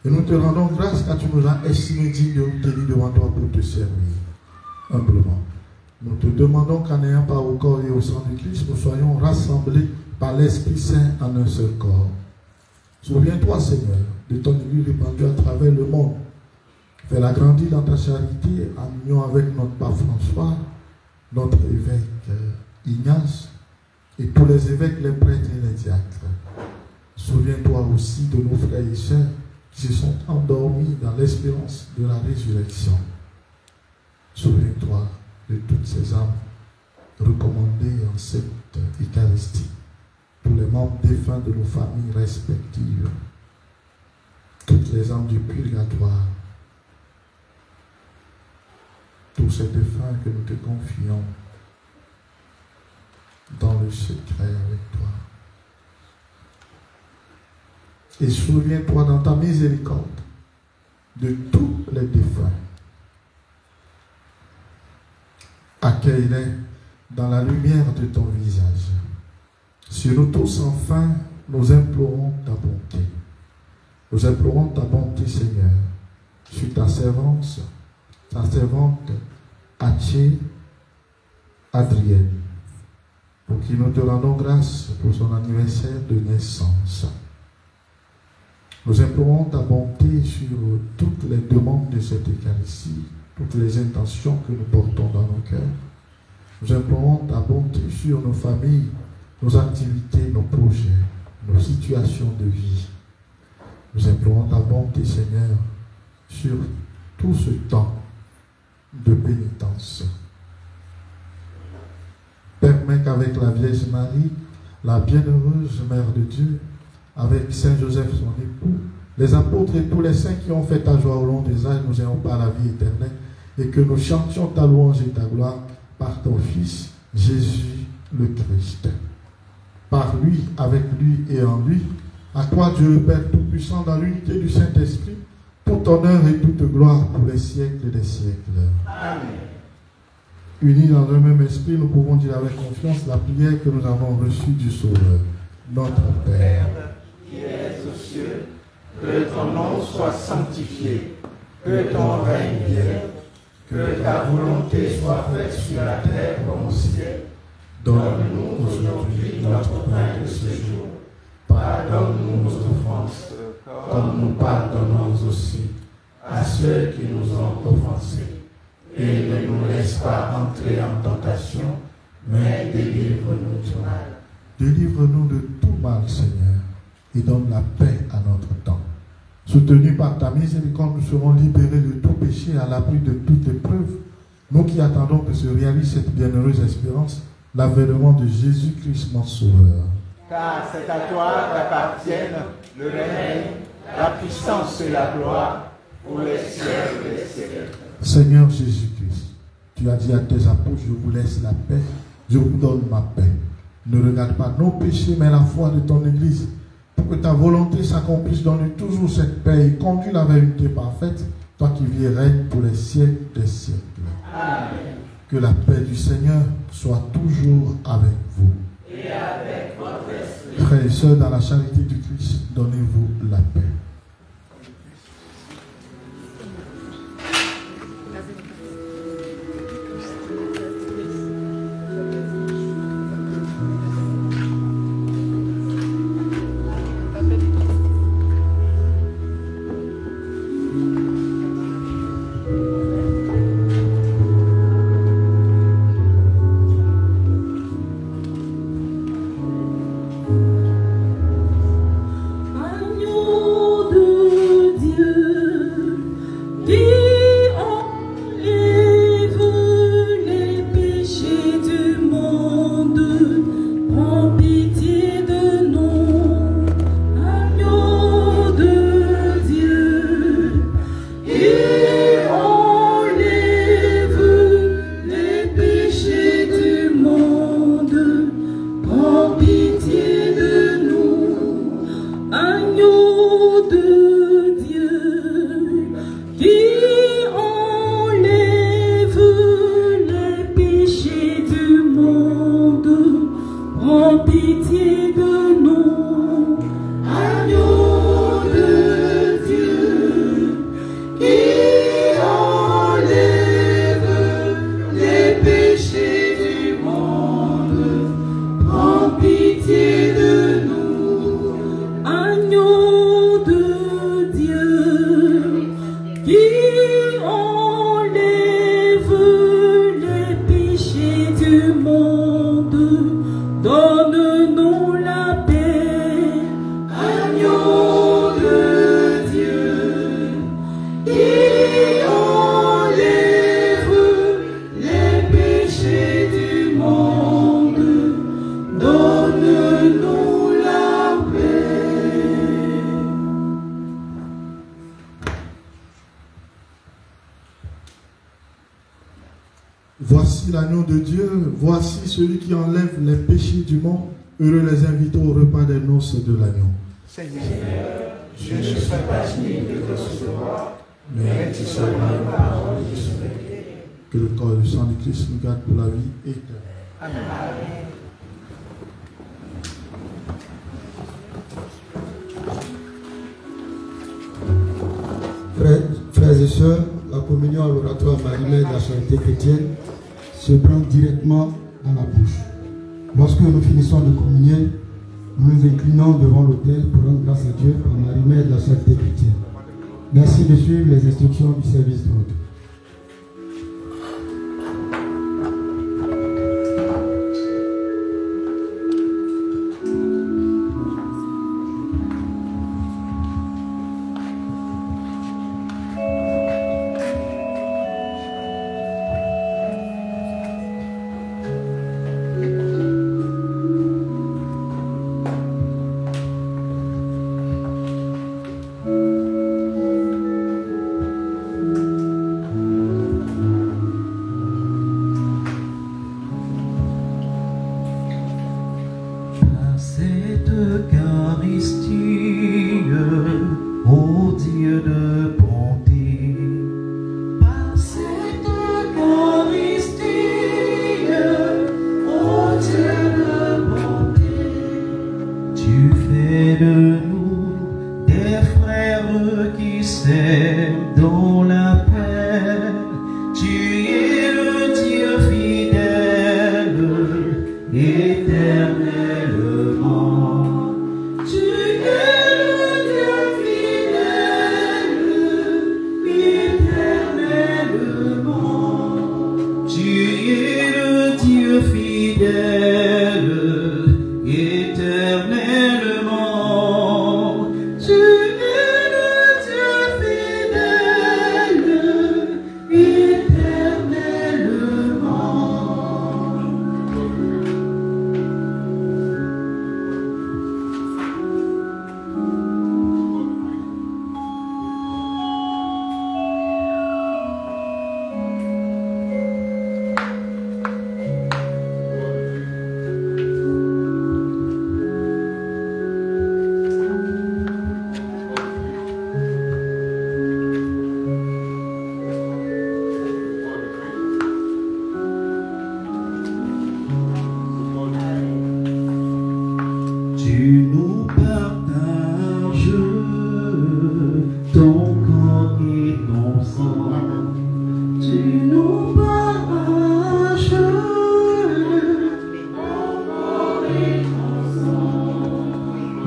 Et nous te rendons grâce car tu nous as estimés dignes de nous tenir devant toi pour te servir humblement. Nous te demandons qu'en ayant part au corps et au sang du Christ, nous soyons rassemblés par l'Esprit Saint en un seul corps. Souviens-toi, Seigneur, de ton Église répandue à travers le monde. Fais-la grandir dans ta charité en union avec notre pape François, notre évêque Ignace et tous les évêques, les prêtres et les diacres. Souviens-toi aussi de nos frères et sœurs qui se sont endormis dans l'espérance de la résurrection. Souviens-toi de toutes ces âmes recommandées en cette Eucharistie, tous les membres défunts de nos familles respectives, toutes les âmes du purgatoire, tous ces défunts que nous te confions dans le secret avec toi. Et souviens-toi dans ta miséricorde de tous les défunts. Accueille-les dans la lumière de ton visage. Sur nous tous, enfin, nous implorons ta bonté. Nous implorons ta bonté, Seigneur, sur ta servante Athié Adrienne, pour qui nous te rendons grâce pour son anniversaire de naissance. Nous implorons ta bonté sur toutes les demandes de cette Eucharistie, toutes les intentions que nous portons dans nos cœurs. Nous implorons ta bonté sur nos familles, nos activités, nos projets, nos situations de vie. Nous implorons ta bonté, Seigneur, sur tout ce temps de pénitence. Permets qu'avec la Vierge Marie, la bienheureuse Mère de Dieu, avec Saint Joseph son époux, les apôtres et tous les saints qui ont fait ta joie au long des âges, nous ayons pas la vie éternelle, et que nous chantions ta louange et ta gloire par ton Fils, Jésus le Christ. Par lui, avec lui et en lui, à toi Dieu le Père Tout-Puissant, dans l'unité du Saint-Esprit, tout honneur et toute gloire pour les siècles des siècles. Amen. Unis dans un même esprit, nous pouvons dire avec confiance la prière que nous avons reçue du Sauveur. Notre Père, qui es aux cieux, que ton nom soit sanctifié, que ton règne vienne, que ta volonté soit faite sur la terre comme au ciel. Donne-nous aujourd'hui notre pain de ce jour. Pardonne-nous nos offenses, comme nous pardonnons aussi à ceux qui nous ont offensés. Et ne nous laisse pas entrer en tentation, mais délivre-nous du mal. Délivre-nous de tout mal, Seigneur, et donne la paix à notre temps. Soutenus par ta miséricorde, nous serons libérés de tout péché à l'abri de toute épreuve. Nous qui attendons que se réalise cette bienheureuse espérance, l'avènement de Jésus-Christ, notre Sauveur. Car c'est à toi qu'appartiennent le règne, la puissance et la gloire pour les siècles des siècles. Seigneur Jésus-Christ, tu as dit à tes apôtres, je vous laisse la paix, je vous donne ma paix. Ne regarde pas nos péchés, mais la foi de ton Église, pour que ta volonté s'accomplisse. Donne toujours cette paix et conduis la vérité parfaite, toi qui vis et règnes pour les siècles des siècles. Amen. Que la paix du Seigneur soit toujours avec vous. Et avec votre esprit. Frères et sœurs, dans la charité du Christ, donnez-vous la paix. Agneau Voici l'agneau de Dieu, voici celui qui enlève les péchés du monde. Heureux les invités au repas des noces de l'agneau. Seigneur, je ne suis pas digne de te recevoir, mais dis seulement une parole de ce Père. Que le corps et le sang de Christ nous garde pour la vie éternelle. Amen. Frères et sœurs, la communion à l'oratoire Marie-Mère de la Charité chrétienne se prend directement dans la bouche. Lorsque nous finissons de communier, nous nous inclinons devant l'autel pour rendre grâce à Dieu par Marie-Mère de la Charité chrétienne. Merci de suivre les instructions du service d'ordre.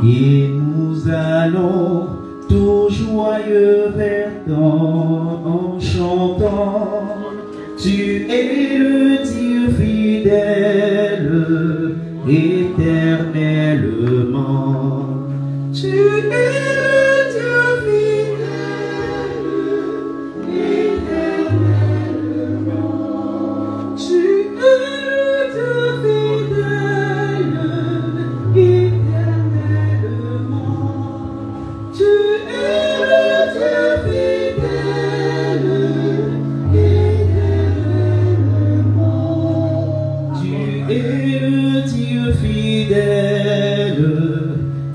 Et nous allons tout joyeux vers toi en chantant. Tu es le Dieu fidèle, éternellement. Tu es le Dieu fidèle, éternellement. Tu es le Dieu fidèle, éternellement. Tu es le Dieu fidèle, éternellement. Tu es le Dieu fidèle,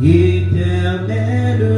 éternellement.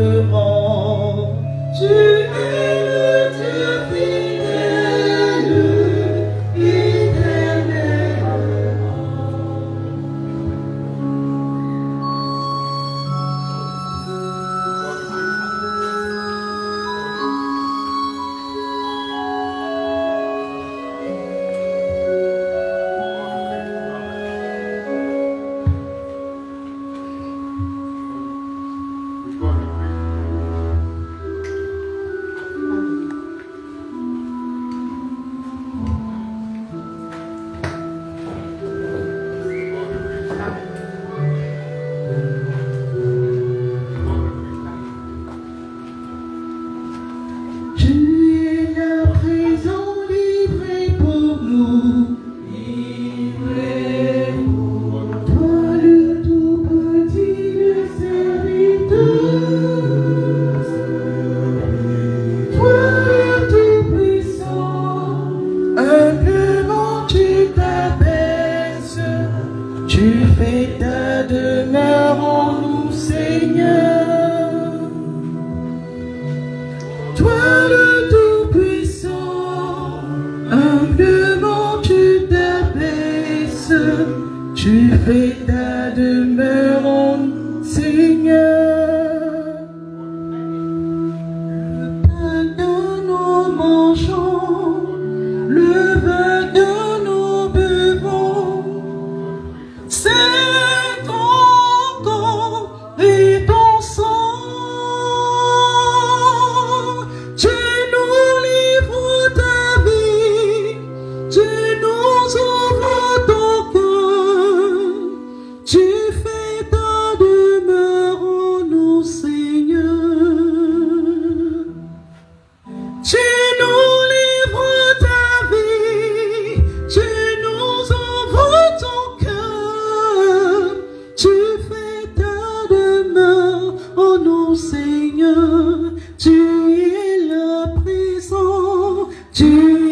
Seigneur, tu es là présent, tu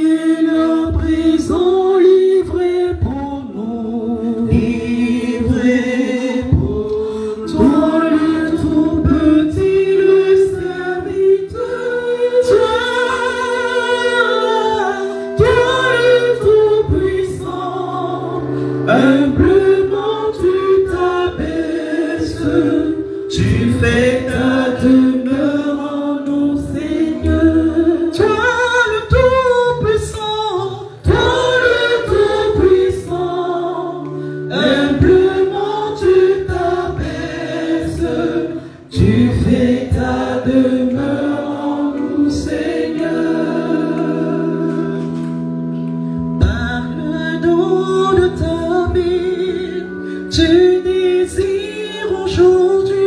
es là présent, livré pour nous, livré pour toi, le tout petit, le serviteur, toi le tout puissant, humblement tu t'abaisses, tu fais ta demeure en nous, Seigneur. Toi le Tout-Puissant, toi le Tout-Puissant, humblement tu t'abaisses, tu fais ta demeure en nous, Seigneur. Parle-nous de ta vie, tu désires aujourd'hui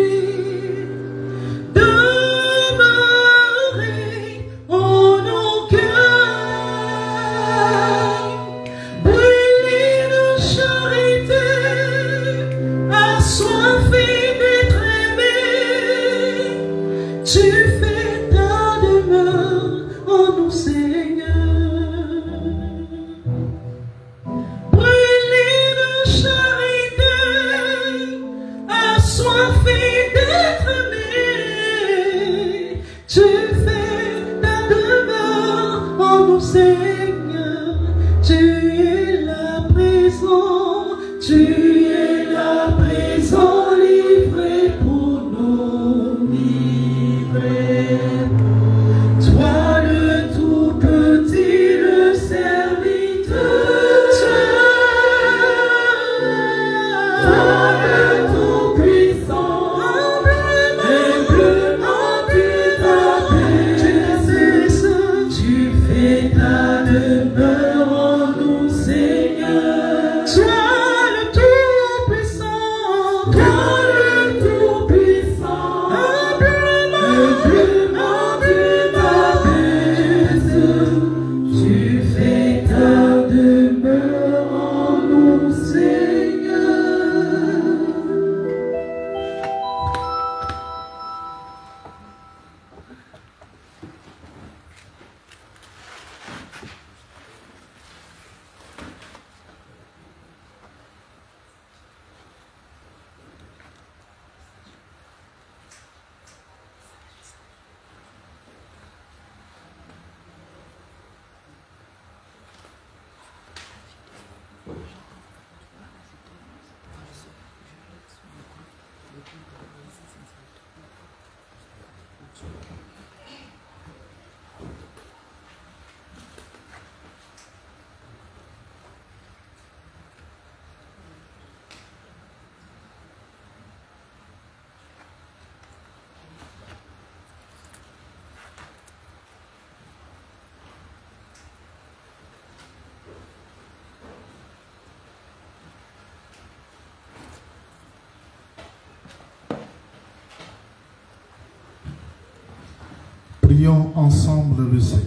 Prions ensemble le Seigneur.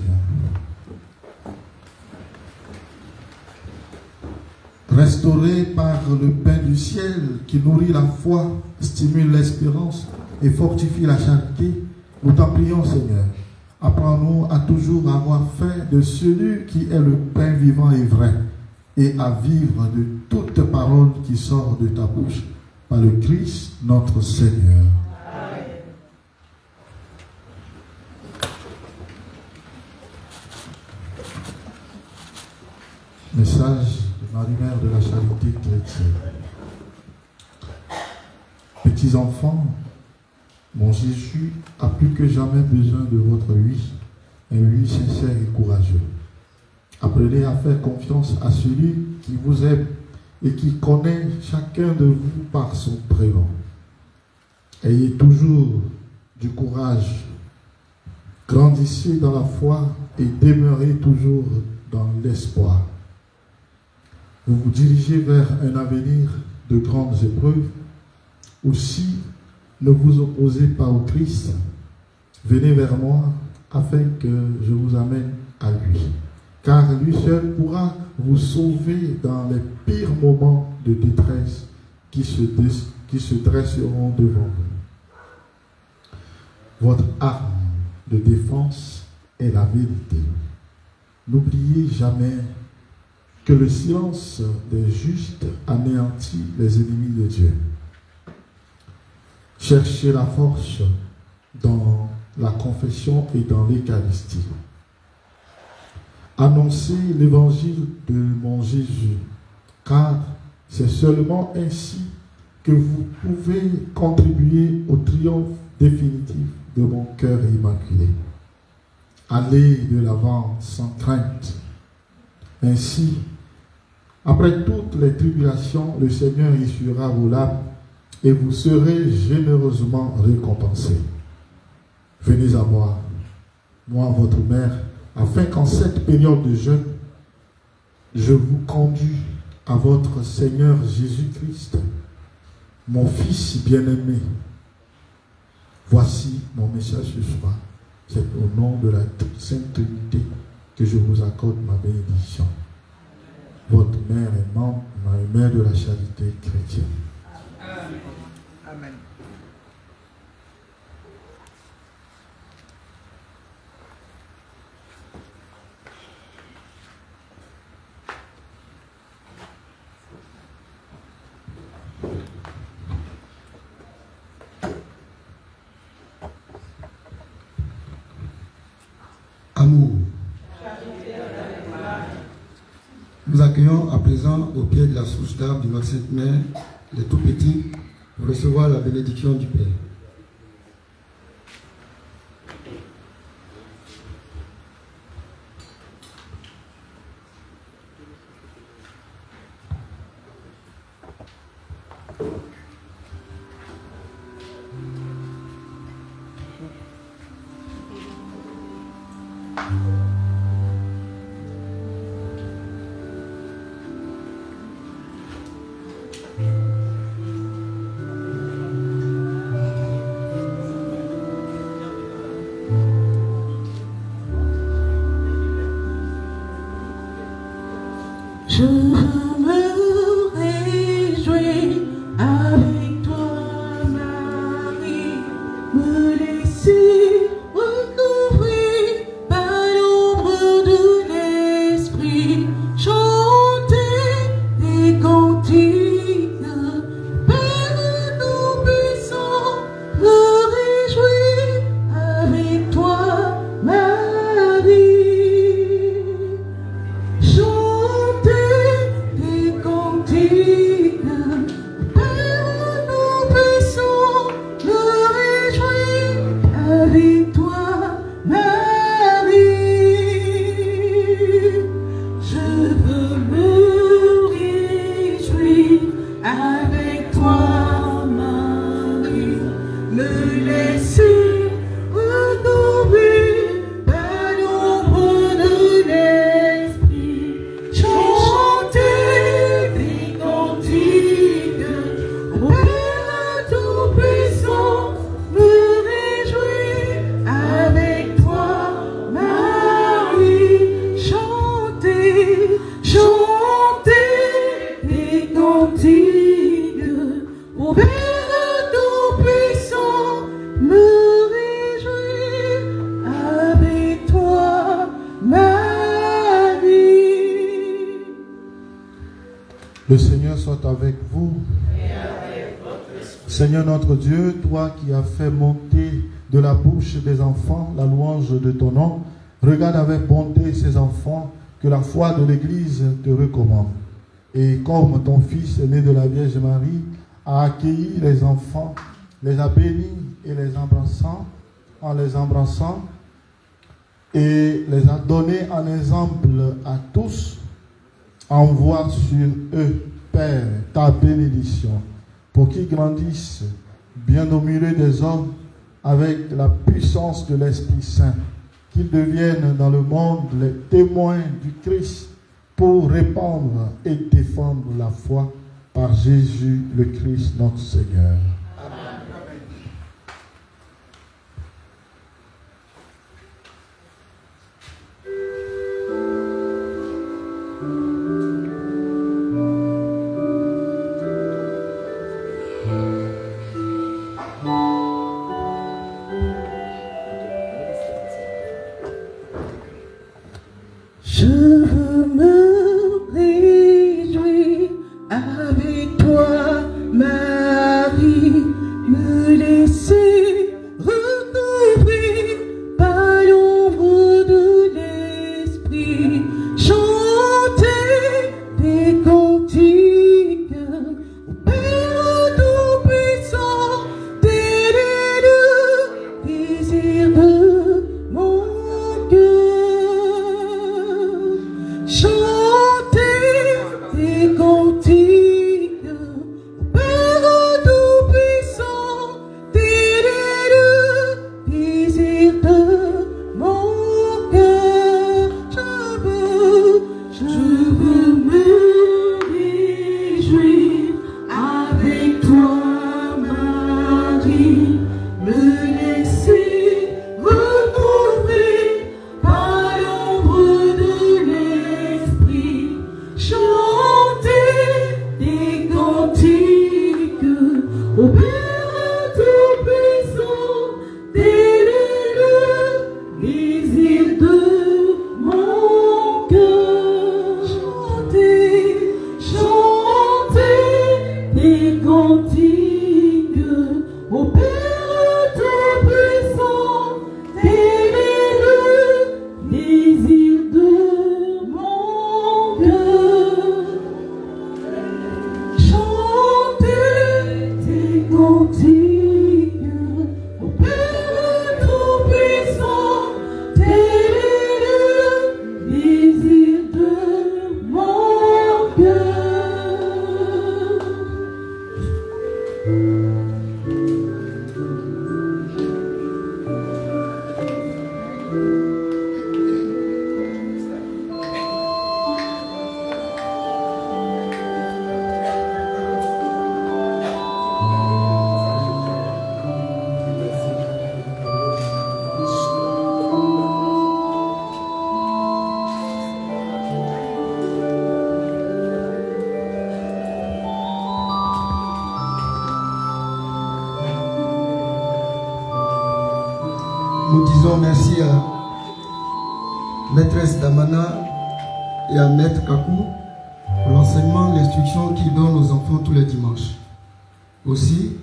Restauré par le pain du ciel qui nourrit la foi, stimule l'espérance et fortifie la charité, nous t'en prions, Seigneur. Apprends-nous à toujours avoir faim de celui qui est le pain vivant et vrai, et à vivre de toute parole qui sort de ta bouche, par le Christ notre Seigneur. Message de Marie-Mère de la Charité chrétienne. Petits enfants, mon Jésus a plus que jamais besoin de votre oui, un oui sincère et courageux. Apprenez à faire confiance à celui qui vous aime et qui connaît chacun de vous par son prénom. Ayez toujours du courage, grandissez dans la foi et demeurez toujours dans l'espoir. Vous vous dirigez vers un avenir de grandes épreuves. Aussi, ne vous opposez pas au Christ. Venez vers moi afin que je vous amène à lui. Car lui seul pourra vous sauver dans les pires moments de détresse qui se dresseront devant vous. Votre arme de défense est la vérité. N'oubliez jamais que le silence des justes anéantit les ennemis de Dieu. Cherchez la force dans la confession et dans l'Eucharistie. Annoncez l'évangile de mon Jésus, car c'est seulement ainsi que vous pouvez contribuer au triomphe définitif de mon cœur immaculé. Allez de l'avant sans crainte. Ainsi, après toutes les tribulations, le Seigneur essuiera vos larmes et vous serez généreusement récompensés. Venez à moi, votre mère, afin qu'en cette période de jeûne, je vous conduise à votre Seigneur Jésus-Christ, mon Fils bien-aimé. Voici mon message ce soir. C'est au nom de la Sainte Trinité que je vous accorde ma bénédiction. Votre mère aimante, mère de la charité chrétienne. Amen. Amen. Amour. Nous accueillons à présent au pied de la source d'arbre de notre Sainte Mère les tout petits pour recevoir la bénédiction du Père. Je me réjouis avec toi, Marie, me laisser recouvrir par l'ombre de l'Esprit, chanter des cantiques, Père, nous puissons me réjouir avec toi, Marie. Le Seigneur soit avec vous. Seigneur notre Dieu, toi qui as fait monter de la bouche des enfants la louange de ton nom, regarde avec bonté ces enfants que la foi de l'Église te recommande. Et comme ton Fils né de la Vierge Marie a accueilli les enfants, les a bénis et en les embrassant et les a donnés en exemple à tous, envoie sur eux, Père, ta bénédiction, pour qu'ils grandissent bien au milieu des hommes avec la puissance de l'Esprit Saint, qu'ils deviennent dans le monde les témoins du Christ pour répandre et défendre la foi par Jésus le Christ notre Seigneur. nous disons merci à Maîtresse Damana et à Maître Kakou pour l'enseignement, l'instruction qu'ils donnent aux enfants tous les dimanches. Aussi,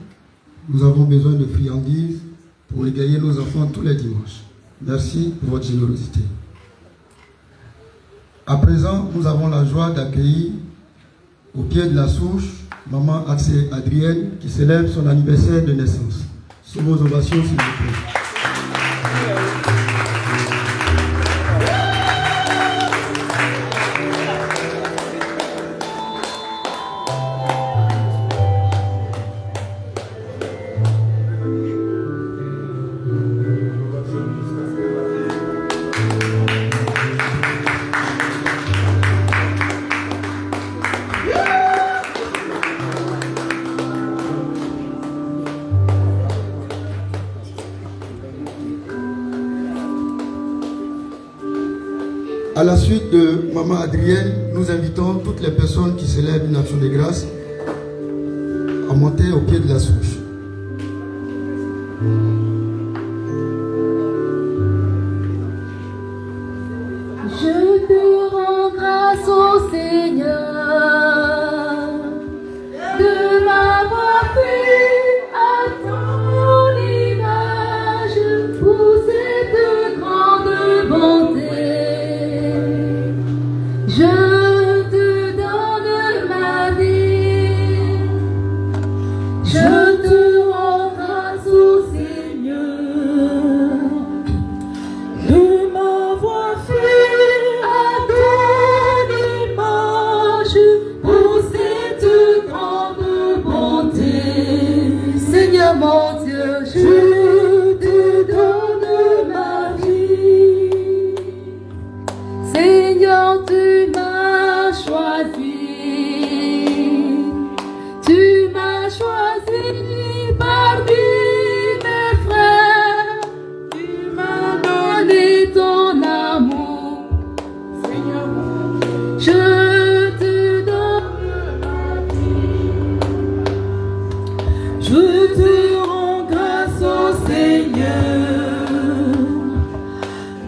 nous avons besoin de friandises pour égayer nos enfants tous les dimanches. Merci pour votre générosité. À présent, nous avons la joie d'accueillir au pied de la souche Maman Axé Adrienne qui célèbre son anniversaire de naissance. Sous vos ovations, s'il vous plaît. À la suite de Maman Adrienne, nous invitons toutes les personnes qui célèbrent une action de grâce à monter au pied de la souche. Je te rends grâce au Seigneur de m'avoir fait à ton image pour cette grande bonté. Je te donne ma vie, je te rends grâce au Seigneur de m'avoir fait à ton image pour cette grande bonté. Seigneur mon Dieu, je te donne ma vie. Seigneur, tu m'as choisi parmi mes frères, tu m'as donné ton amour. Seigneur, je te donne ma vie, je te rends grâce au Seigneur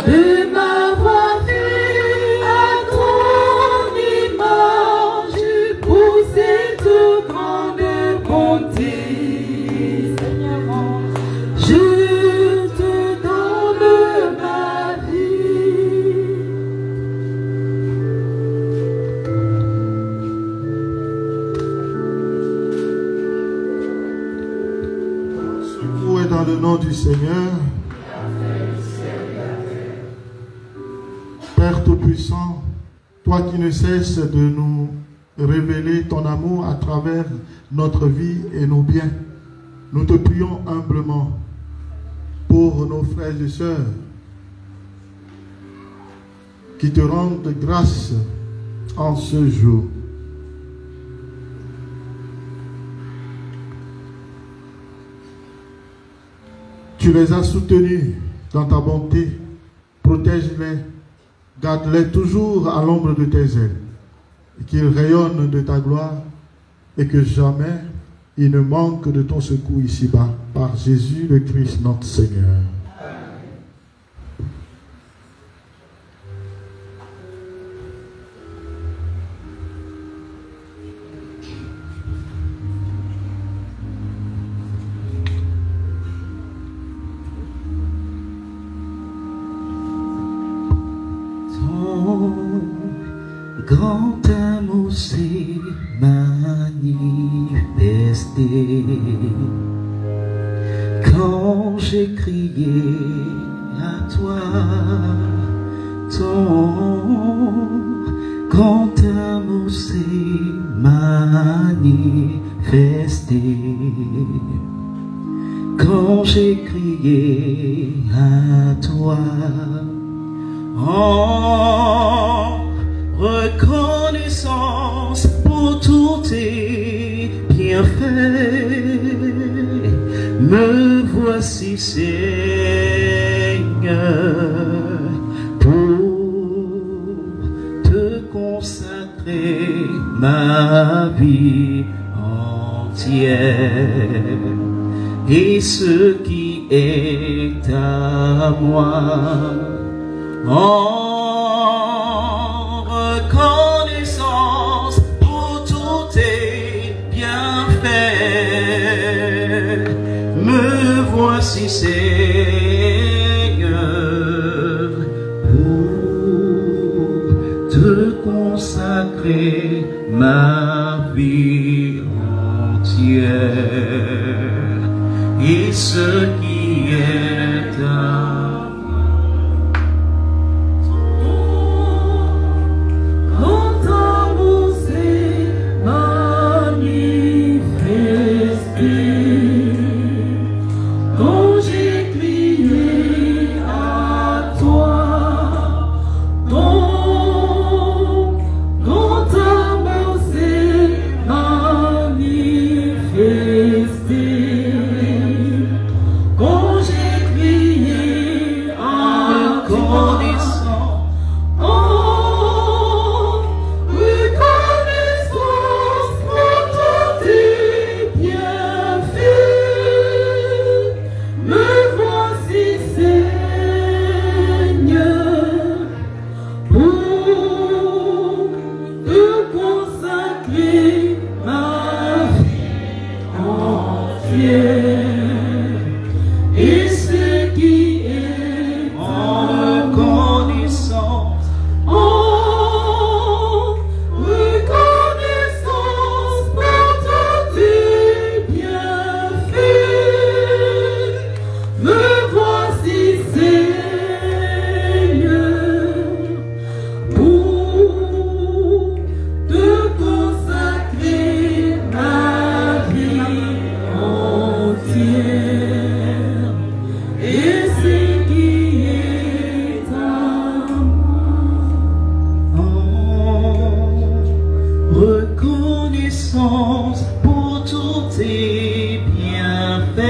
de m'avoir fait à ton image pour cette grande bonté. Seigneur, je te donne ma vie. Secours est dans le nom du Seigneur. Père Tout-Puissant, toi qui ne cesses de nous révéler ton amour à travers notre vie et nos biens, nous te prions humblement pour nos frères et sœurs qui te rendent grâce en ce jour. Tu les as soutenus dans ta bonté, protège-les, garde-les toujours à l'ombre de tes ailes, et qu'ils rayonnent de ta gloire, et que jamais ils ne manquent de ton secours ici-bas, par Jésus le Christ notre Seigneur. Grand amour s'est manifesté quand j'ai crié à toi. Ton grand amour s'est manifesté quand j'ai crié à toi. En reconnaissance pour tous tes bienfaits, me voici Seigneur pour te consacrer ma vie entière. et ce qui est à moi. En reconnaissance pour tous tes bienfaits, me voici Seigneur pour te consacrer ma vie entière et ce qui est à pour tous tes bienfaits,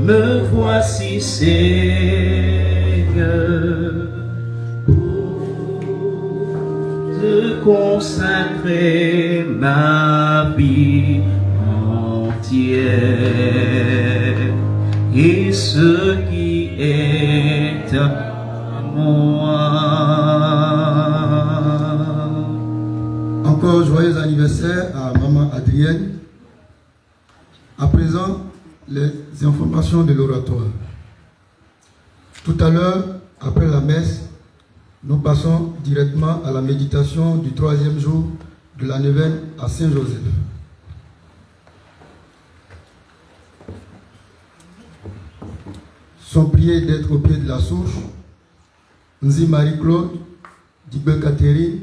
me voici Seigneur pour te consacrer ma vie entière et ce qui est à moi. Encore joyeux anniversaire à Maman Adrienne. À présent, les informations de l'oratoire. Tout à l'heure, après la messe, nous passons directement à la méditation du 3e jour de la neuvaine à Saint-Joseph. Sont priés d'être au pied de la souche Nzi Marie-Claude, Dibel Catherine,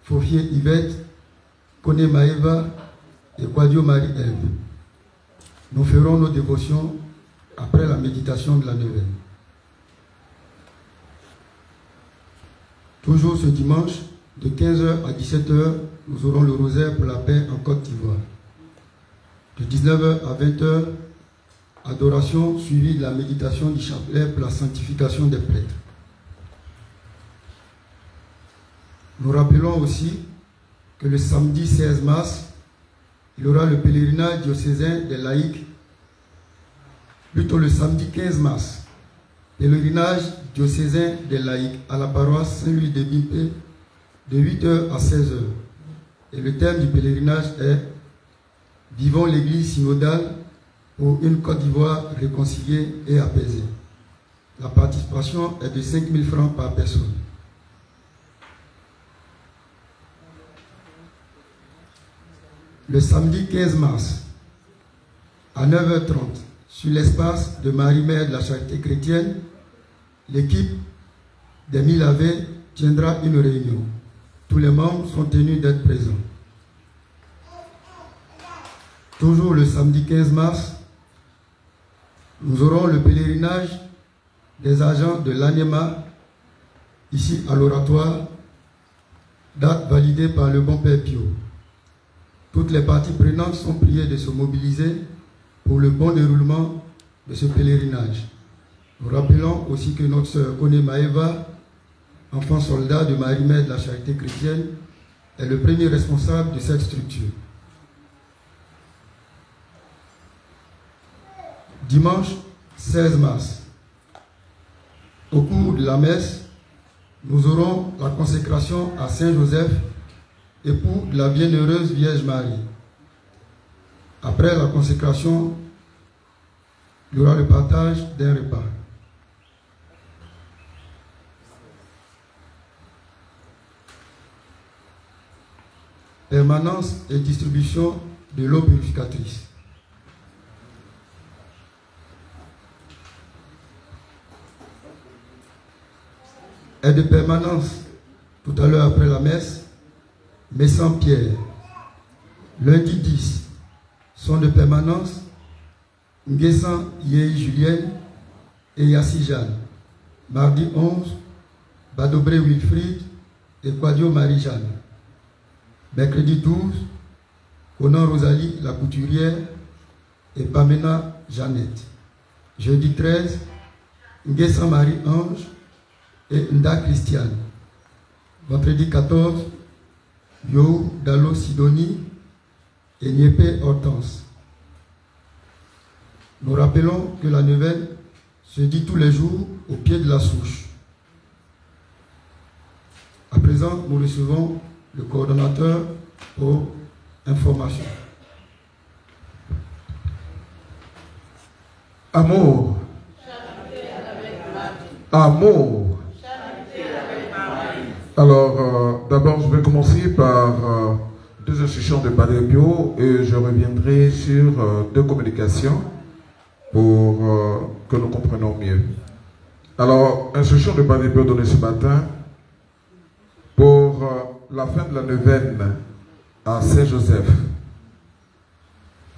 Fofier Yvette, Kone Maëva et Kwadio Marie-Ève. Nous ferons nos dévotions après la méditation de la neuvaine. Toujours ce dimanche, de 15h à 17h, nous aurons le rosaire pour la paix en Côte d'Ivoire. De 19h à 20h, adoration suivie de la méditation du chapelet pour la sanctification des prêtres. Nous rappelons aussi que le samedi 16 mars, il y aura le pèlerinage diocésain des laïcs, plutôt le samedi 15 mars, pèlerinage diocésain des laïcs à la paroisse Saint-Louis de Bimpé de 8h à 16h. Et le thème du pèlerinage est « Vivons l'Église synodale pour une Côte d'Ivoire réconciliée et apaisée ». La participation est de 5 000 francs par personne. Le samedi 15 mars, à 9h30, sur l'espace de Marie-Mère de la Charité chrétienne, l'équipe des 1000 Ave tiendra une réunion. Tous les membres sont tenus d'être présents. Toujours le samedi 15 mars, nous aurons le pèlerinage des agents de l'ANEMA, ici à l'oratoire, date validée par le bon Père Pio. Toutes les parties prenantes sont priées de se mobiliser pour le bon déroulement de ce pèlerinage. Nous rappelons aussi que notre sœur Kone Maëva, enfant soldat de Marie-Mère de la Charité chrétienne, est le premier responsable de cette structure. Dimanche 16 mars, au cours de la messe, nous aurons la consécration à Saint Joseph, époux de la bienheureuse Vierge Marie. Après la consécration, il y aura le partage d'un repas. Permanence et distribution de l'eau purificatrice. Et de permanence, tout à l'heure après la messe, Messan Pierre. Lundi 10, sont de permanence Nguessan Yei Julienne et Yassi Jeanne. Mardi 11, Badobré Wilfried et Quadio Marie-Jeanne. Mercredi 12, Conan Rosalie la couturière et Pamena Jeannette. Jeudi 13, Nguessan Marie-Ange et Nda Christiane. Vendredi 14, Yo Dalo Sidonie et Niépé Hortense. Nous rappelons que la neuvaine se dit tous les jours au pied de la souche. À présent, nous recevons le coordonnateur pour information. Amour. Amour. Alors, d'abord, je vais commencer par deux instructions de Padre Pio et je reviendrai sur deux communications pour que nous comprenions mieux. Alors, instruction de Padre Pio donnée ce matin pour la fin de la neuvaine à Saint-Joseph,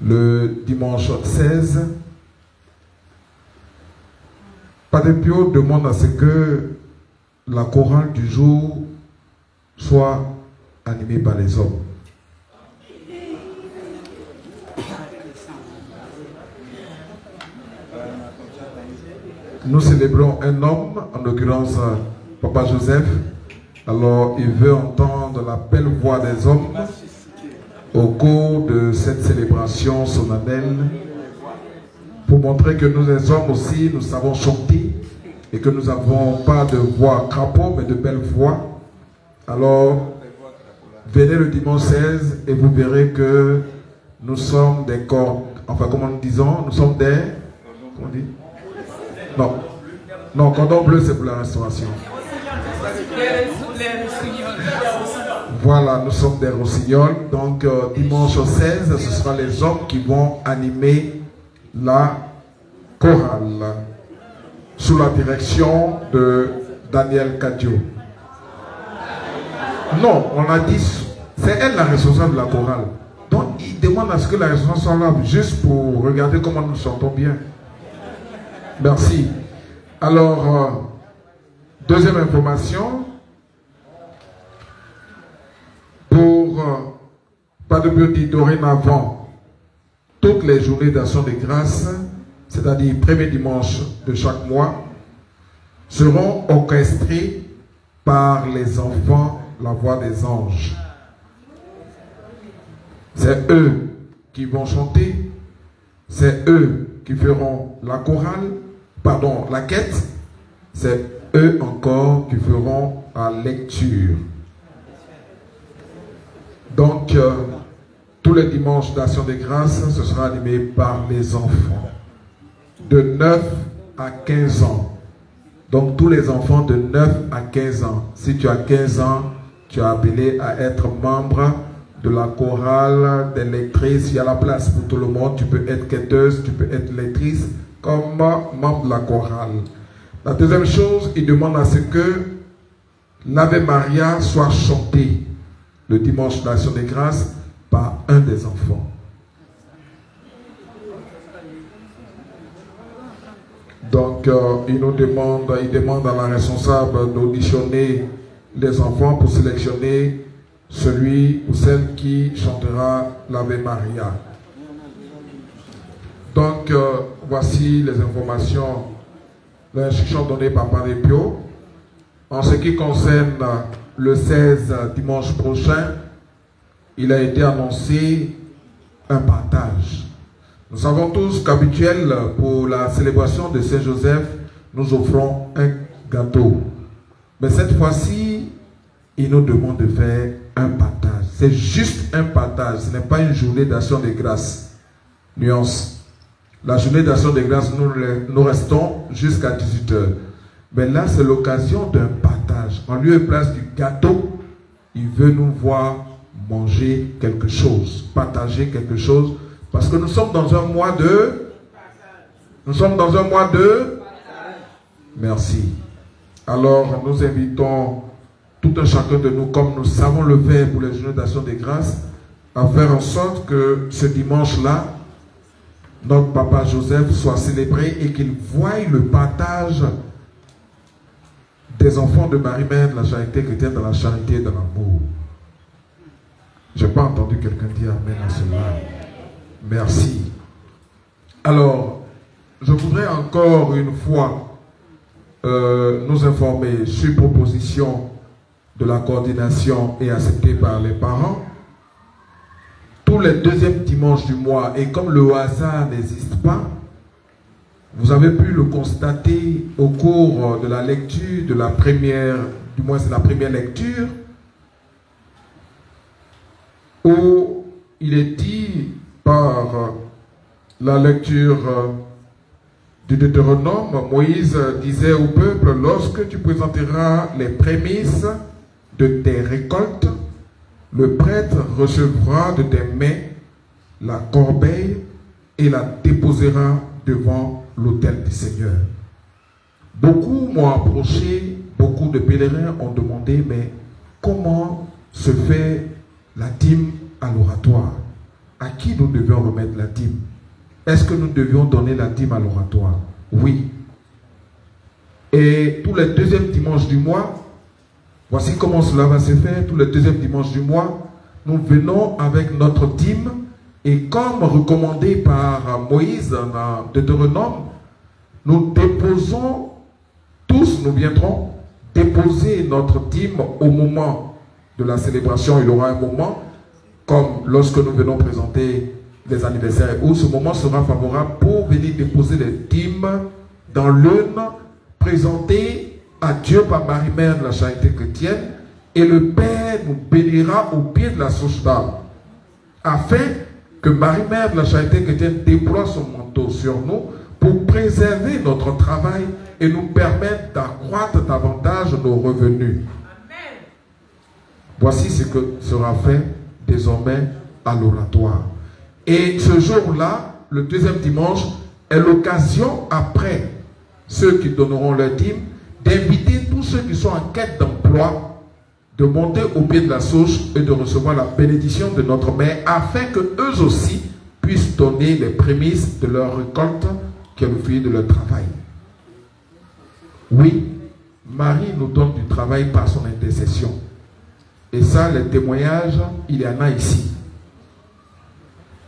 le dimanche 16. Padre Pio demande à ce que la chorale du jour soit animée par les hommes. Nous célébrons un homme, en l'occurrence Papa Joseph. Alors il veut entendre la belle voix des hommes au cours de cette célébration solennelle pour montrer que nous les hommes aussi, nous savons chanter et que nous n'avons pas de voix crapaud mais de belles voix. Alors venez le dimanche 16 et vous verrez que nous sommes des corps, enfin comment nous disons, nous sommes des, comment on dit? Non, cordon bleu c'est pour la restauration. Voilà, nous sommes des rossignols. Donc dimanche 16, ce sera les hommes qui vont animer la chorale sous la direction de Daniel Cadio. Non, on a dit, c'est elle la responsable de la chorale. Donc il demande à ce que la responsable soit là juste pour regarder comment nous chantons bien. Merci. Alors, deuxième information. Pour Padre Pio dit dorénavant, toutes les journées d'action de grâce, c'est-à-dire premier dimanche de chaque mois, seront orchestrées par les enfants, la voix des anges. C'est eux qui vont chanter, c'est eux qui feront la chorale, pardon, la quête, c'est eux encore qui feront la lecture. Donc, tous les dimanches d'action de grâce, ce sera animé par les enfants de 9 à 15 ans. Donc, tous les enfants de 9 à 15 ans. Si tu as 15 ans, tu es appelé à être membre de la chorale des lectrices. Il y a la place pour tout le monde. Tu peux être quêteuse, tu peux être lectrice comme membre de la chorale. La deuxième chose, il demande à ce que l'Ave Maria soit chantée le dimanche d'action de grâce par un des enfants. Donc, il demande à la responsable d'auditionner les enfants pour sélectionner celui ou celle qui chantera l'Ave Maria. Donc, voici les informations, l'instruction donnée par Padre Pio. En ce qui concerne le 16 dimanche prochain, il a été annoncé un partage. Nous savons tous qu'habituel, pour la célébration de Saint-Joseph, nous offrons un gâteau. Mais cette fois-ci, il nous demande de faire un partage. C'est juste un partage, ce n'est pas une journée d'action de grâce. Nuance. La journée d'action de grâce, nous restons jusqu'à 18 h. Mais là, c'est l'occasion d'un partage. En lieu et place du gâteau, il veut nous voir manger quelque chose, partager quelque chose. Parce que nous sommes dans un mois de... Nous sommes dans un mois de... Merci. Alors, nous invitons tout un chacun de nous, comme nous savons le faire pour les journées d'action des grâces, à faire en sorte que ce dimanche-là, notre papa Joseph soit célébré et qu'il voie le partage des enfants de Marie-Mère de la charité chrétienne dans la charité et dans l'amour. Je n'ai pas entendu quelqu'un dire Amen à cela. Merci. Alors, je voudrais encore une fois nous informer sur proposition de la coordination et acceptée par les parents. Tous les deuxièmes dimanches du mois, et comme le hasard n'existe pas, vous avez pu le constater au cours de la lecture de la première, du moins c'est la première lecture, où il est dit par la lecture du Deutéronome, Moïse disait au peuple, lorsque tu présenteras les prémices de tes récoltes, le prêtre recevra de tes mains la corbeille et la déposera devant l'autel du Seigneur. Beaucoup m'ont approché, beaucoup de pèlerins ont demandé, mais comment se fait la dîme à l'oratoire? À qui nous devions remettre la dîme? Est-ce que nous devions donner la dîme à l'oratoire? Oui. Et tous les deuxièmes dimanches du mois, voici comment cela va se faire. Tous les deuxièmes dimanches du mois, nous venons avec notre dîme et comme recommandé par Moïse dans Deutéronome, nous déposons, tous nous viendrons déposer notre dîme au moment de la célébration. Il y aura un moment, comme lorsque nous venons présenter les anniversaires, où ce moment sera favorable pour venir déposer les dîmes dans l'urne présentée à Dieu par Marie-Mère de la charité chrétienne, et le Père nous bénira au pied de la souche d'arbre, afin que Marie-Mère de la charité chrétienne déploie son manteau sur nous pour préserver notre travail et nous permettre d'accroître davantage nos revenus. Amen. Voici ce que sera fait désormais à l'oratoire. Et ce jour-là, le deuxième dimanche, est l'occasion, après ceux qui donneront leur dîme, d'inviter tous ceux qui sont en quête d'emploi de monter au pied de la souche et de recevoir la bénédiction de notre mère, afin que eux aussi puissent donner les prémices de leur récolte, qui est le fruit de leur travail. Oui, Marie nous donne du travail par son intercession. Et ça, les témoignages, il y en a ici.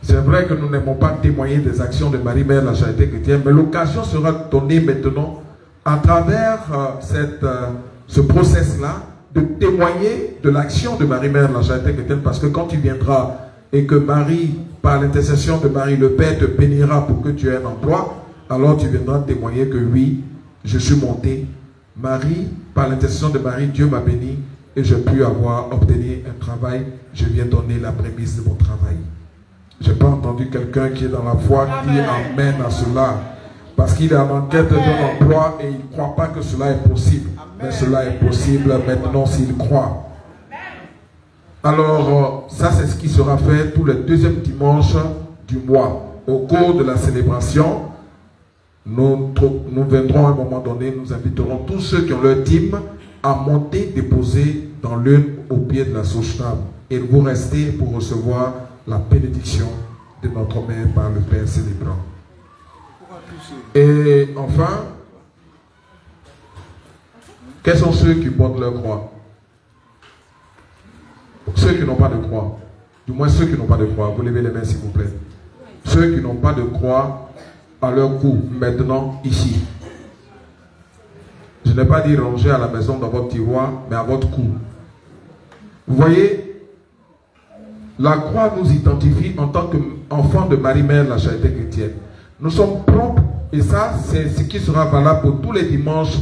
C'est vrai que nous n'aimons pas témoigner des actions de Marie-Mère de la charité chrétienne, mais l'occasion sera donnée maintenant à travers ce process-là, de témoigner de l'action de Marie-Mère de la charité chrétienne, parce que quand tu viendras et que Marie, par l'intercession de Marie, le Père te bénira pour que tu aies un emploi, alors tu viendras témoigner que oui, je suis monté. Marie, par l'intercession de Marie, Dieu m'a béni et j'ai pu obtenir un travail. Je viens donner la prémisse de mon travail. Je n'ai pas entendu quelqu'un qui est dans la foi qui dit Amen à cela. Parce qu'il est en quête d'un emploi et il ne croit pas que cela est possible. Mais cela est possible maintenant s'il croit. Alors, ça c'est ce qui sera fait tous les deuxièmes dimanches du mois. Au cours de la célébration, nous viendrons à un moment donné, nous inviterons tous ceux qui ont leur dîme à monter, déposer dans l'urne au pied de la souche d'arbre. Et vous restez pour recevoir la bénédiction de notre mère par le Père célébrant. Et enfin, quels sont ceux qui portent leur croix? Ceux qui n'ont pas de croix. Du moins ceux qui n'ont pas de croix. Vous levez les mains s'il vous plaît. Ceux qui n'ont pas de croix à leur cou, maintenant, ici. Je n'ai pas dit ranger à la maison dans votre tiroir, mais à votre cou. Vous voyez, la croix nous identifie en tant que enfants de Marie-Mère, la charité chrétienne, nous sommes propres, et ça, c'est ce qui sera valable pour tous les dimanches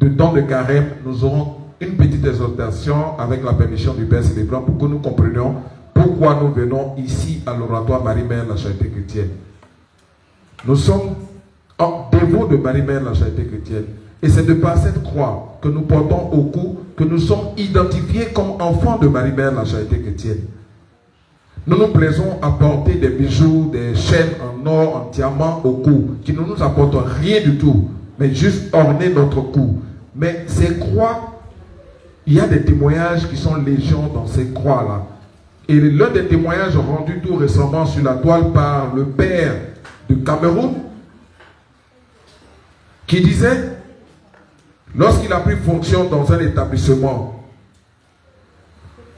de temps de carême. Nous aurons une petite exhortation avec la permission du Père célébrant pour que nous comprenions pourquoi nous venons ici à l'oratoire Marie-Mère, la charité chrétienne. Nous sommes dévots de Marie-Mère, la charité chrétienne. Et c'est de par cette croix que nous portons au cou que nous sommes identifiés comme enfants de Marie-Mère, la charité chrétienne. Nous nous plaisons à porter des bijoux, des chaînes en or, en diamant au cou, qui ne nous apportent rien du tout, mais juste orner notre cou. Mais ces croix, il y a des témoignages qui sont légion dans ces croix-là. Et l'un des témoignages rendus tout récemment sur la toile par le père du Cameroun, qui disait, lorsqu'il a pris fonction dans un établissement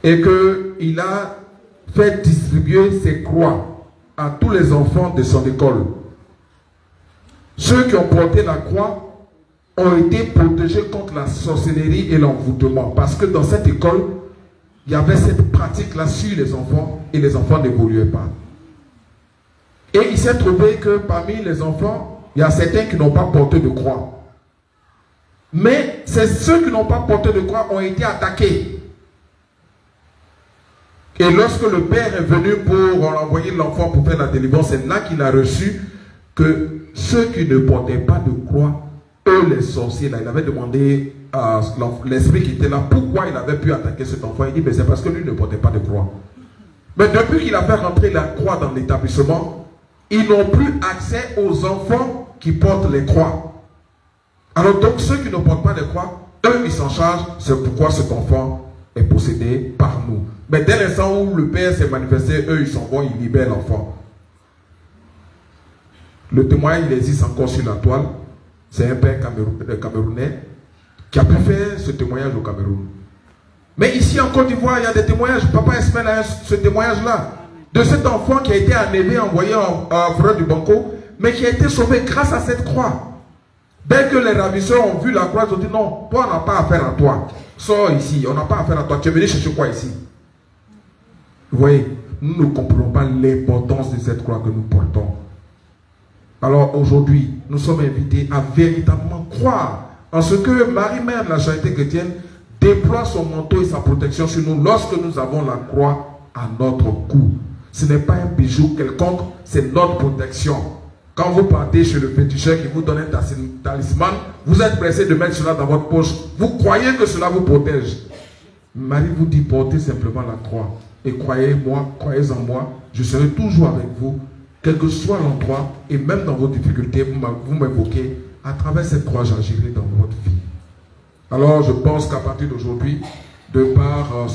et qu'il a fait distribuer ses croix à tous les enfants de son école, ceux qui ont porté la croix ont été protégés contre la sorcellerie et l'envoûtement, parce que dans cette école, il y avait cette pratique-là sur les enfants et les enfants n'évoluaient pas. Et il s'est trouvé que parmi les enfants, il y a certains qui n'ont pas porté de croix. Mais c'est ceux qui n'ont pas porté de croix ont été attaqués. Et lorsque le père est venu pour envoyer l'enfant pour faire la délivrance, c'est là qu'il a reçu que ceux qui ne portaient pas de croix, eux les sorciers, là, il avait demandé à l'esprit qui était là pourquoi il avait pu attaquer cet enfant. Il dit, mais c'est parce que lui ne portait pas de croix. Mais depuis qu'il a fait rentrer la croix dans l'établissement, ils n'ont plus accès aux enfants qui portent les croix. Alors donc ceux qui ne portent pas de croix, eux ils s'en chargent, c'est pourquoi cet enfant est possédé par nous. Mais dès l'instant où le père s'est manifesté, eux ils s'en vont, ils libèrent l'enfant. Le témoignage il existe encore sur la toile. C'est un père camerounais qui a pu faire ce témoignage au Cameroun. Mais ici en Côte d'Ivoire, il y a des témoignages. Papa Esmel a ce témoignage-là. De cet enfant qui a été enlevé, envoyé à Forêt du Banco, mais qui a été sauvé grâce à cette croix. Dès que les ravisseurs ont vu la croix, ils ont dit non, toi on n'a pas affaire à toi. Sors ici, on n'a pas affaire à toi. Tu es venu chercher quoi ici? Vous voyez, nous ne comprenons pas l'importance de cette croix que nous portons. Alors aujourd'hui, nous sommes invités à véritablement croire en ce que Marie-Mère de la charité chrétienne déploie son manteau et sa protection sur nous lorsque nous avons la croix à notre cou. Ce n'est pas un bijou quelconque, c'est notre protection. Quand vous partez chez le féticheur qui vous donne un talisman, vous êtes pressé de mettre cela dans votre poche. Vous croyez que cela vous protège. Marie vous dit portez simplement la croix. Et croyez-moi, croyez en moi, je serai toujours avec vous, quel que soit l'endroit, et même dans vos difficultés, vous m'évoquez, à travers cette croix, j'agirai dans votre vie. Alors je pense qu'à partir d'aujourd'hui, de par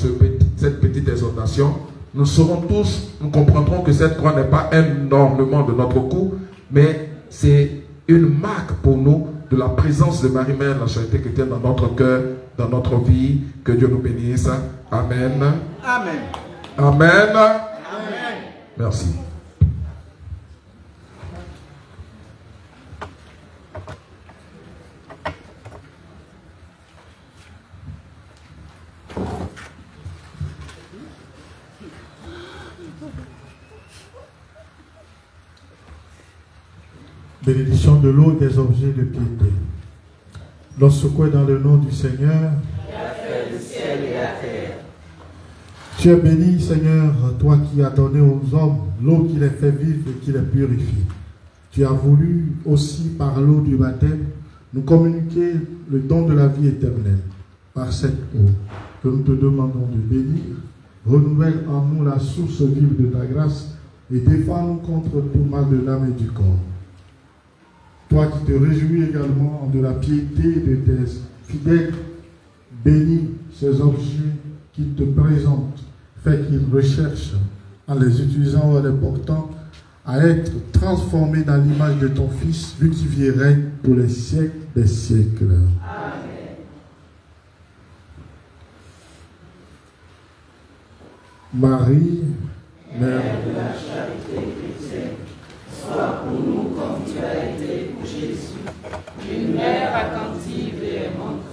cette petite exhortation, nous serons tous, nous comprendrons que cette croix n'est pas un ornement de notre cou, mais c'est une marque pour nous de la présence de Marie-Mère, la charité chrétienne dans notre cœur, dans notre vie. Que Dieu nous bénisse. Amen. Amen. Amen. Amen. Merci. Bénédiction de l'eau et des objets de piété. Lorsque dans le nom du Seigneur, qui a fait le ciel et la terre. Tu es béni, Seigneur, toi qui as donné aux hommes l'eau qui les fait vivre et qui les purifie. Tu as voulu aussi, par l'eau du baptême, nous communiquer le don de la vie éternelle. Par cette eau que nous te demandons de bénir, renouvelle en nous la source vive de ta grâce et défends-nous contre tout mal de l'âme et du corps. Toi qui te réjouis également de la piété de tes fidèles, bénis ces objets qu'ils te présentent, fais qu'ils recherchent, en les utilisant ou en les portant, à être transformés dans l'image de ton Fils, lui qui vit et règne pour les siècles des siècles. Amen. Marie, Mère de la charité chrétienne, sois pour nous comme tu as été pour Jésus, une mère attentive et aimante,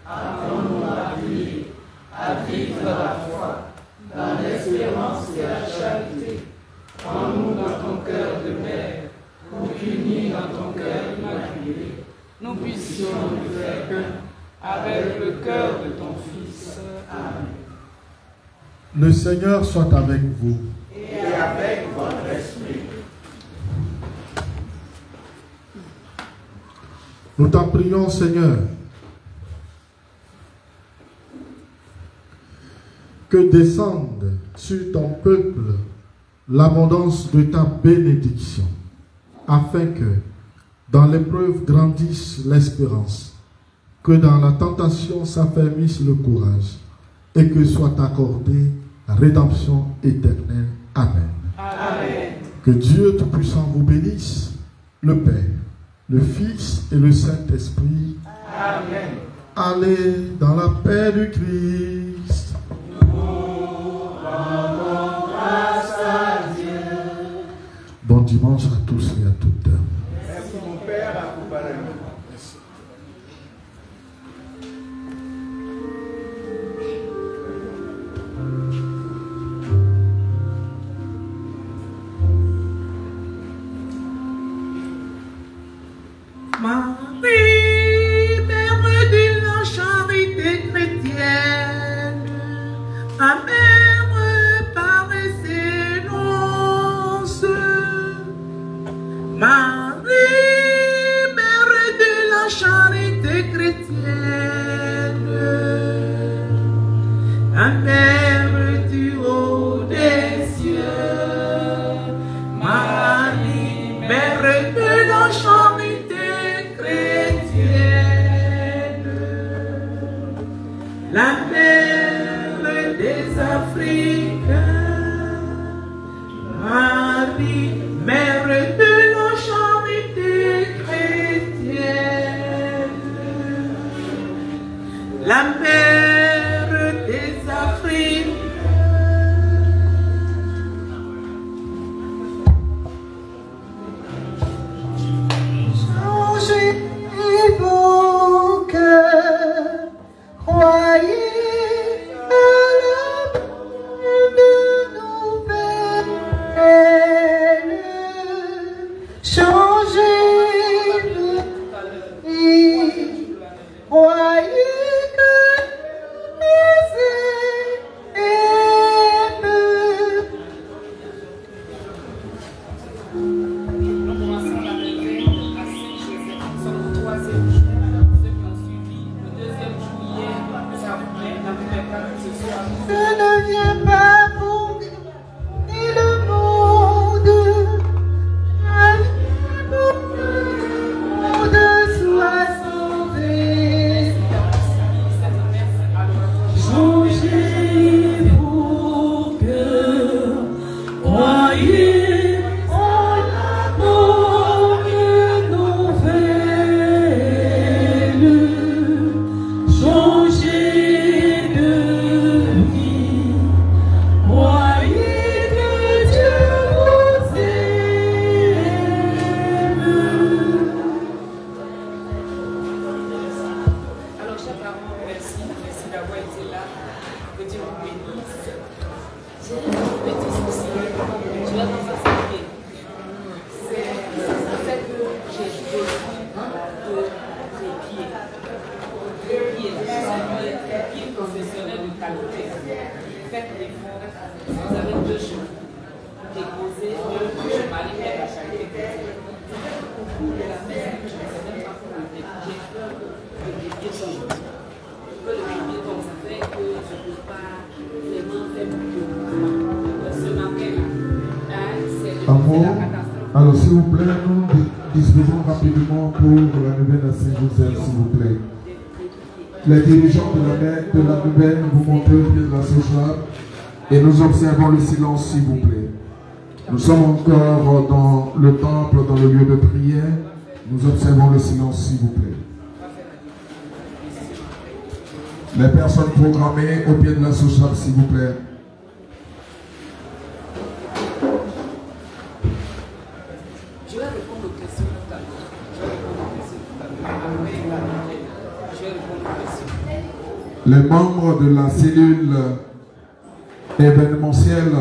apprends-nous à prier, à vivre la foi, dans l'espérance et la charité. Rends-nous nous puissions nous faire avec le cœur de ton Fils. Amen. Le Seigneur soit avec vous. Et avec votre esprit. Nous t'en prions, Seigneur, que descende sur ton peuple l'abondance de ta bénédiction, afin que, dans l'épreuve grandisse l'espérance, que dans la tentation s'affermisse le courage, et que soit accordée la rédemption éternelle. Amen. Amen. Que Dieu Tout-Puissant vous bénisse, le Père, le Fils et le Saint-Esprit. Amen. Allez dans la paix du Christ. Nous rendons grâce à Dieu. Bon dimanche à tous et à toutes. Merci mon Père à vous parler. Marie, mère de la charité chrétienne, ma mère par excellence. Marie, mère de la charité chrétienne, ma mère du haut des cieux. Marie, mère de la charité la mère des Africains, Marie, mère de la charité chrétienne, la mère des Africains. Changez vos cœurs, croyez à la bonne nouvelle. Changez de vie, croyez que Dieu aime. Nous commençons la réveille à Saint-Joseph. Nous sommes au 3e jour. Ceux qui ont suivi le 2e juillet, ça vous plaît, la première part ce soir. Je ne viens pas pour gagner le monde. Le monde soit sauvé. Changez vos cœurs, croyez en la bonne nouvelle. Changez de vie, croyez que Dieu vous aime. Alors, chers parents, merci d'avoir été là. Que Dieu vous bénisse. J'ai un petit souci. Je vais vous expliquer. C'est en fait que j'ai besoin de trépied. Trépied professionnel de qualité. Faites l'effort. Vous avez 2 jours. Déposez 2 jours. Allez faire la charité. Au cours de la semaine, je ne sais même pas pour le trépied. J'ai peur que le trépied tombe. Que le trépied tombe, ça fait que je ne peux pas vraiment faire plus de mouvement. Ce matin-là, c'est la catastrophe. Alors s'il vous plaît, nous disposons rapidement pour la nouvelle à Saint-Joseph, s'il vous plaît. Les dirigeants de la nouvelle vous montrent le pied de la sociale et nous observons le silence, s'il vous plaît. Nous sommes encore dans le temple, dans le lieu de prière. Nous observons le silence, s'il vous plaît. Les personnes programmées au pied de la sociale, s'il vous plaît. Je vais répondre aux questions tout à l'heure. Je vais répondre aux questions. Les membres de la cellule événementielle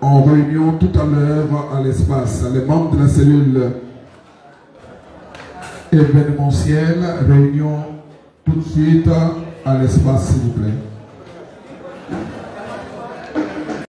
en réunion tout à l'heure à l'espace. Les membres de la cellule événementiel. Réunion tout de suite à l'espace, s'il vous plaît.